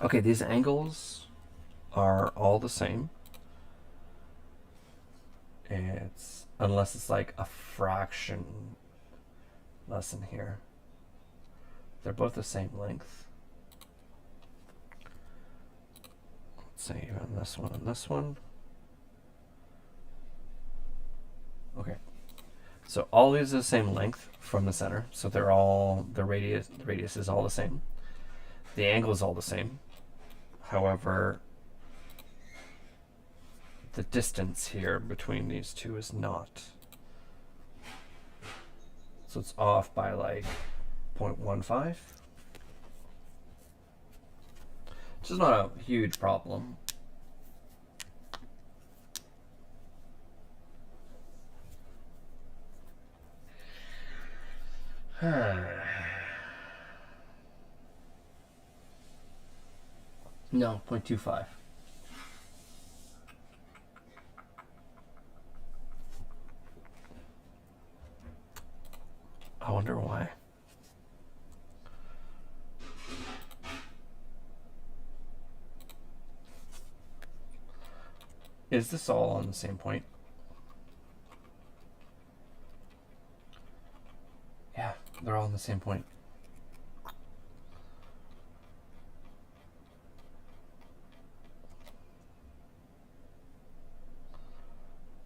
Okay, these angles are all the same. It's unless it's like a fraction less in here. They're both the same length. Let's say even this one and this one. Okay. So all these are the same length from the center. So they're all the radius is all the same. The angle is all the same. However, the distance here between these two is not. So it's off by like 0.15. Which is not a huge problem. No, 0.25. I wonder why. Is this all on the same point? Yeah, they're all on the same point.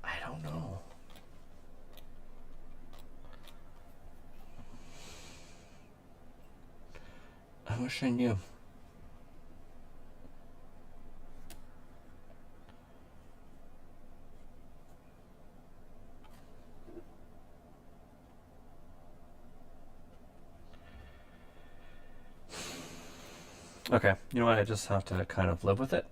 I don't know. I wish I knew. Okay, you know what? I just have to kind of live with it.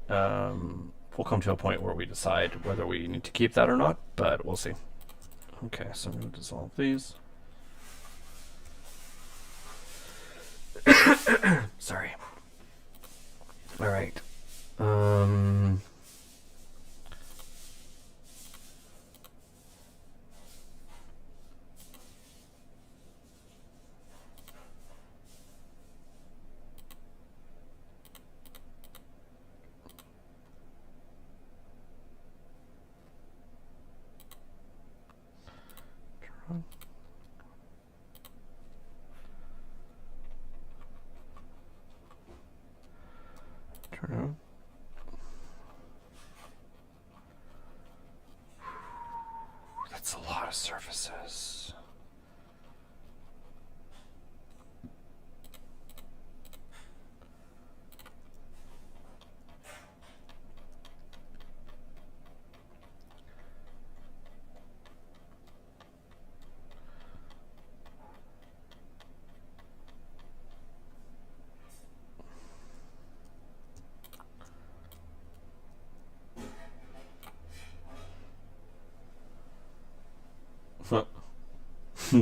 We'll come to a point where we decide whether we need to keep that or not, but we'll see. Okay, so I'm going to dissolve these. Sorry. All right. Turn on. That's a lot of surfaces.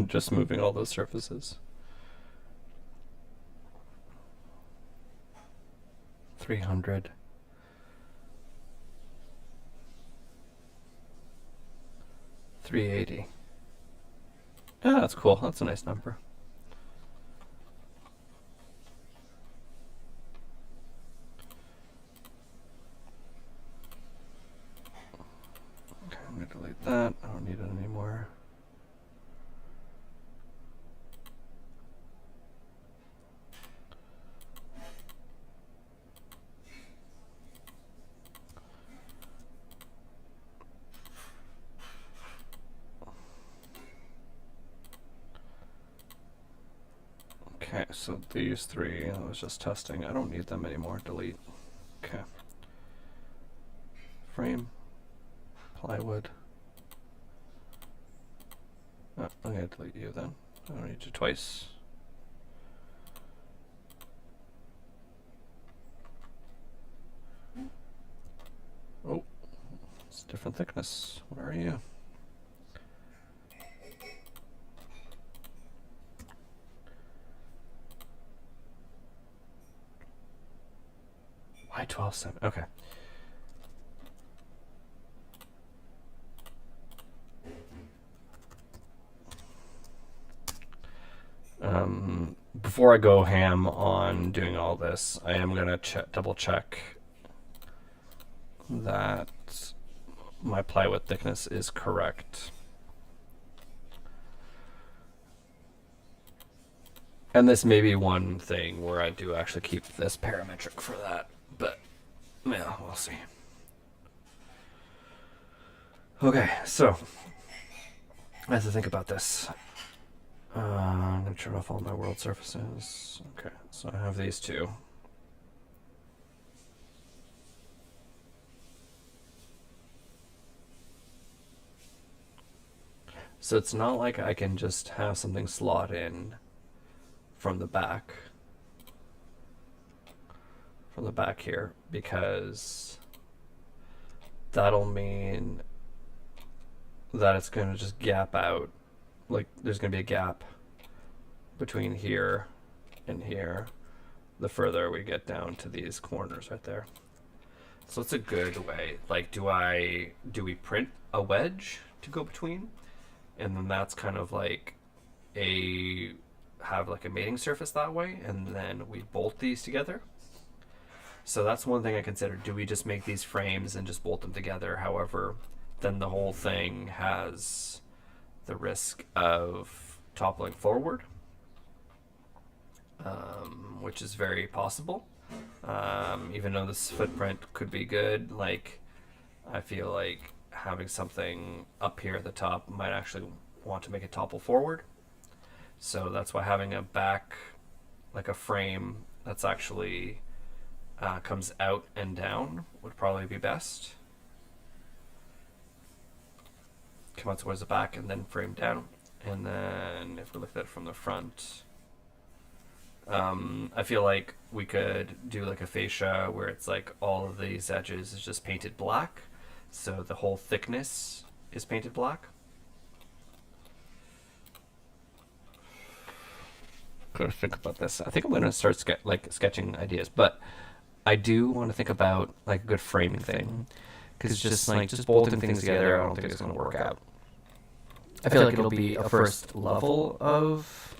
Just moving all those surfaces. 300. 380. Yeah, that's cool. That's a nice number. Okay, I'm going to delete that. I don't need it anymore. Okay, so these three, I was just testing. I don't need them anymore. Delete. Okay. Frame. Plywood. Oh, I'm going to delete you then. I don't need you twice. Oh, it's a different thickness. Where are you? Why 12 7. Okay. Before I go ham on doing all this, I am gonna double check that my plywood thickness is correct. And this may be one thing where I do actually keep this parametric for that, but yeah, we'll see. Okay, so I have to think about this. I'm going to turn off all my world surfaces. Okay, so I have these two. So it's not like I can just have something slot in from the back. From the back here, because that'll mean that it's going to just gap out. Like, there's going to be a gap between here and here the further we get down to these corners right there. So it's a good way. Like, do we print a wedge to go between? And then that's kind of like have like a mating surface that way, and then we bolt these together. So that's one thing I consider. Do we just make these frames and just bolt them together? However, then the whole thing has the risk of toppling forward, which is very possible. Even though this footprint could be good, like, I feel like having something up here at the top might actually want to make it topple forward. So that's why having a back, like a frame that's actually comes out and down would probably be best. Come out towards the back and then frame down. And then if we look at it from the front, I feel like we could do like a fascia where it's like all of these edges is just painted black, so the whole thickness is painted black. Gotta think about this. I think I'm gonna start sketching ideas, but I do want to think about like a good framing thing, because just bolting things together, I don't think it's gonna work out. I feel like it'll be a first level of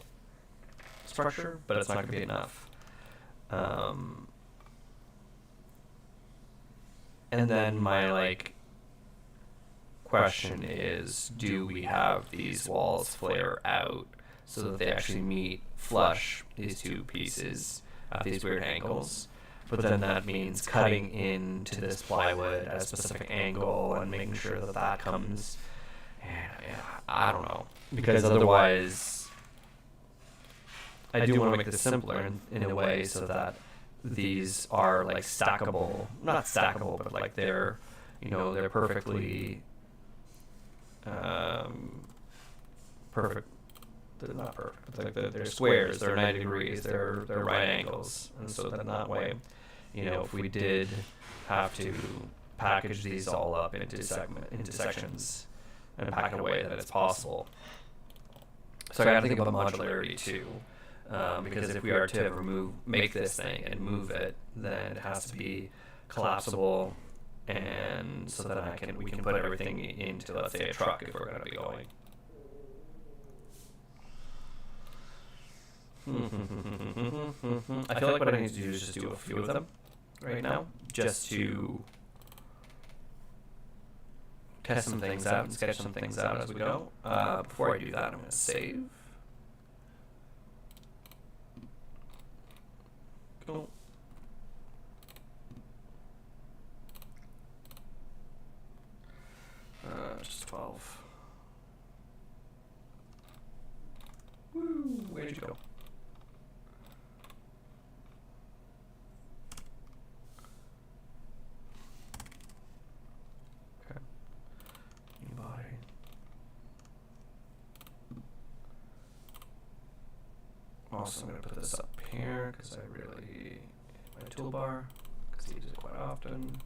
structure, but it's not gonna be enough. And then my question is, do we have these walls flare out so that they actually meet flush, these two pieces at these weird angles? But then that means cutting into this plywood at a specific angle and making sure that that comes. And I don't know, because otherwise, I do want to make this simpler in a way so that these are like stackable, not stackable, but like they're perfectly perfect. They're not perfect, but like they're squares, they're 90 degrees, they're right angles, and so then that way, if we did have to package these all up into sections and pack it away, that it's possible. So I got to think about modularity too, because if we are to make this thing and move it, then it has to be collapsible, and so that we can put everything into, let's say, a truck if we're going to be going. I feel like what I need to do is just do a few of them right now, just to test some things out and sketch some things out as we go. Before I do that, I'm going to save. Cool. Just 12. Woo! Where'd you go? Okay. New body. Also, I'm going to put this up here because I really my toolbar, because I use it quite often.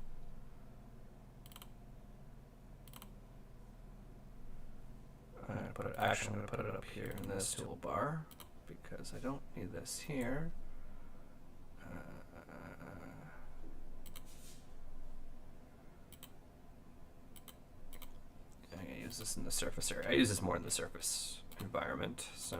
I'm going to put it up here in this toolbar because I don't need this here. use this in the surface area. I use this more in the surface environment, so.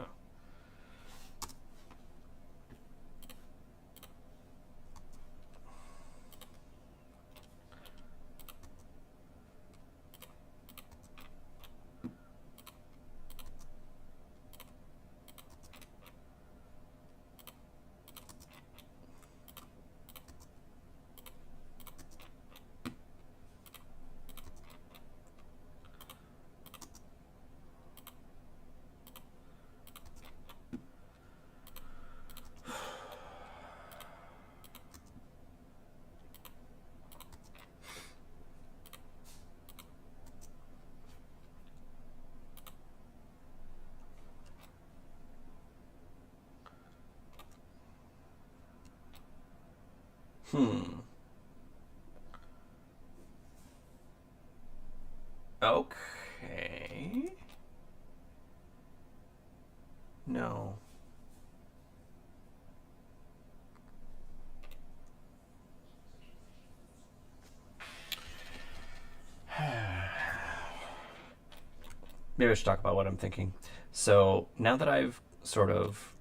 Okay. No. Maybe I should talk about what I'm thinking. So now that I've sort of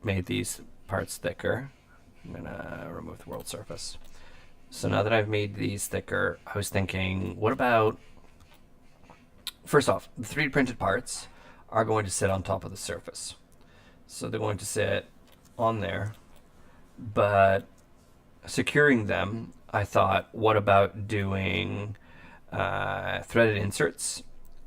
made these parts thicker, I'm gonna remove the world surface. So now that I've made these thicker, I was thinking, what about, first off, the 3D printed parts are going to sit on top of the surface. So they're going to sit on there, but securing them, I thought, what about doing threaded inserts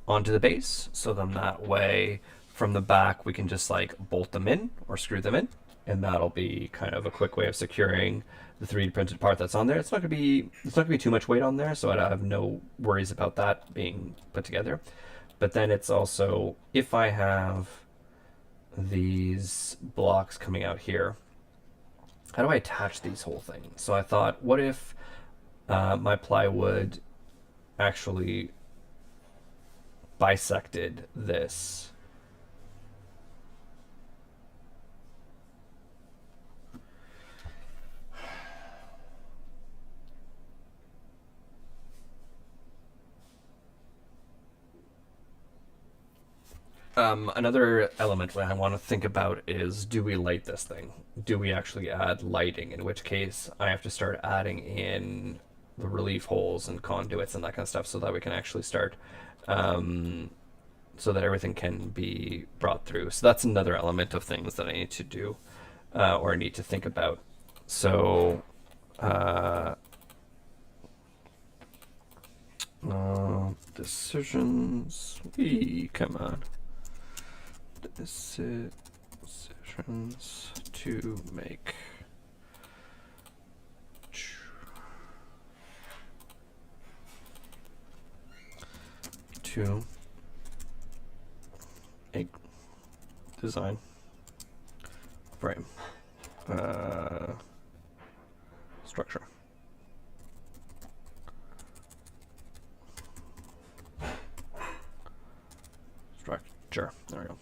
onto the base, so then that way from the back we can just like bolt them in or screw them in, and that'll be kind of a quick way of securing the 3D printed part that's on there. It's not gonna be too much weight on there, so I have no worries about that being put together. But then it's also, if I have these blocks coming out here, how do I attach these whole things? So I thought, what if my plywood actually bisected this? Another element I want to think about is, do we light this thing? Do we actually add lighting? In which case, I have to start adding in the relief holes and conduits and that kind of stuff, so that we can actually start, so that everything can be brought through. So that's another element of things that I need to do, or I need to think about. So, decisions. Come on. Decisions to make. To a design frame structure. Structure. There we go.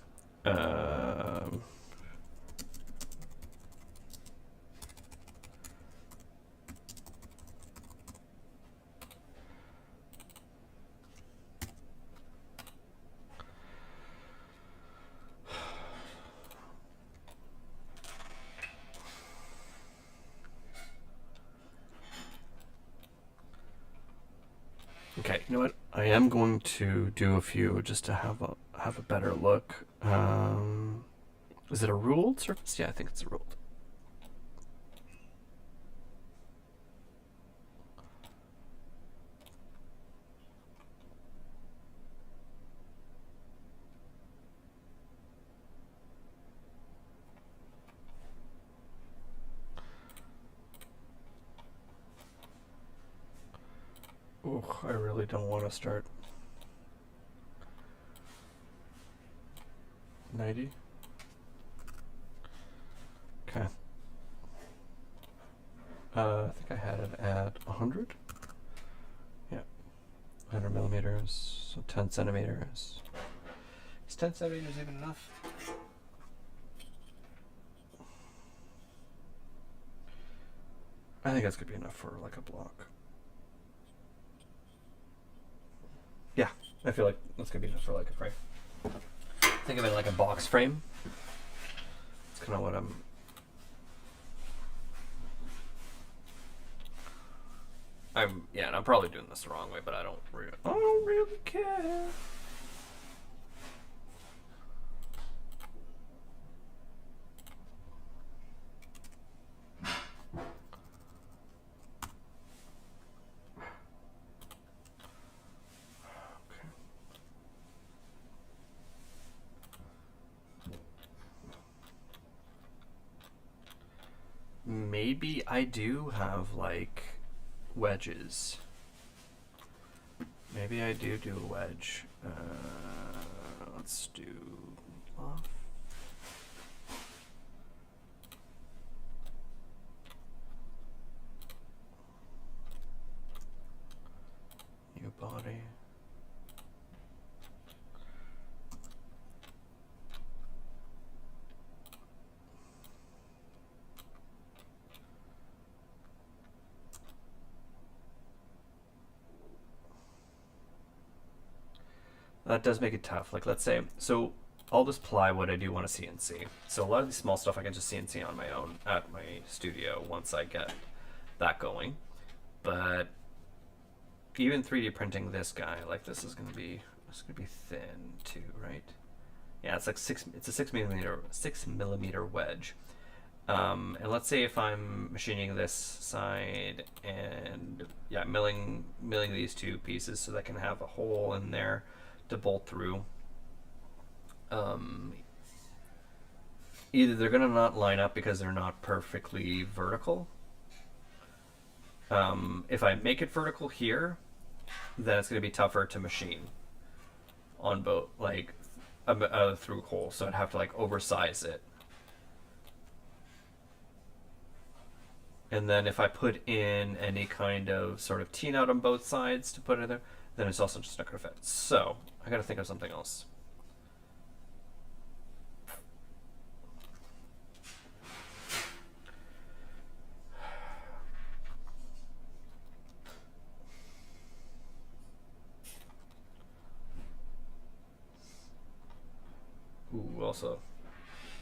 Okay, you know what? I am going to do a few just to have a better look. Is it a ruled surface? Yeah, I think it's a ruled. Oh, I really don't want to start. 90. Okay. I think I had it at 100. Yeah. 100 millimeters, so 10 centimeters. Is 10 centimeters even enough? I think that's gonna be enough for like a block. Yeah, I feel like that's gonna be just for like a frame. Think of it like a box frame. It's kind of what yeah, and I'm probably doing this the wrong way, but I don't really care. Maybe I do have like wedges. Maybe I do a wedge. Let's do off. New body. That does make it tough. Like, let's say, so all this plywood I do want to CNC. So a lot of the small stuff I can just CNC on my own at my studio once I get that going. But even 3D printing this guy, like this is gonna be thin too, right? Yeah, it's like it's a 6mm wedge. And let's say if I'm machining this side and yeah, milling these two pieces so that I can have a hole in there to bolt through. Either they're gonna not line up because they're not perfectly vertical. If I make it vertical here, then it's gonna be tougher to machine on both, like through hole. So I'd have to like oversize it. And then if I put in any kind of sort of T-nut on both sides to put it there, then it's also just not gonna fit. So I gotta think of something else. Ooh, also,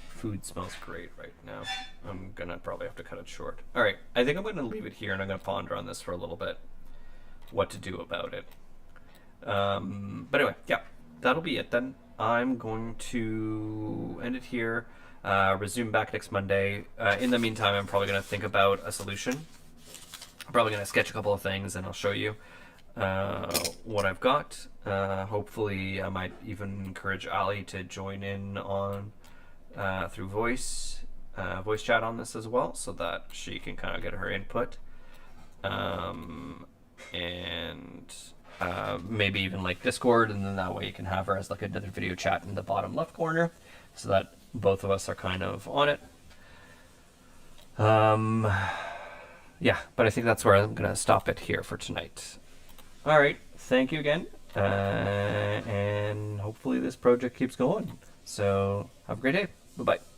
food smells great right now. I'm gonna probably have to cut it short. All right, I think I'm gonna leave it here and I'm gonna ponder on this for a little bit. What to do about it. But anyway, yeah, that'll be it then. I'm going to end it here. Resume back next Monday. In the meantime, I'm probably going to think about a solution. I'm probably going to sketch a couple of things and I'll show you what I've got. Hopefully, I might even encourage Ali to join in on through voice chat on this as well, so that she can kind of get her input. And maybe even like Discord, and then that way you can have her as like another video chat in the bottom left corner, so that both of us are kind of on it. Yeah, but I think that's where I'm gonna stop it here for tonight. All right, thank you again, and hopefully this project keeps going. So have a great day. Bye bye.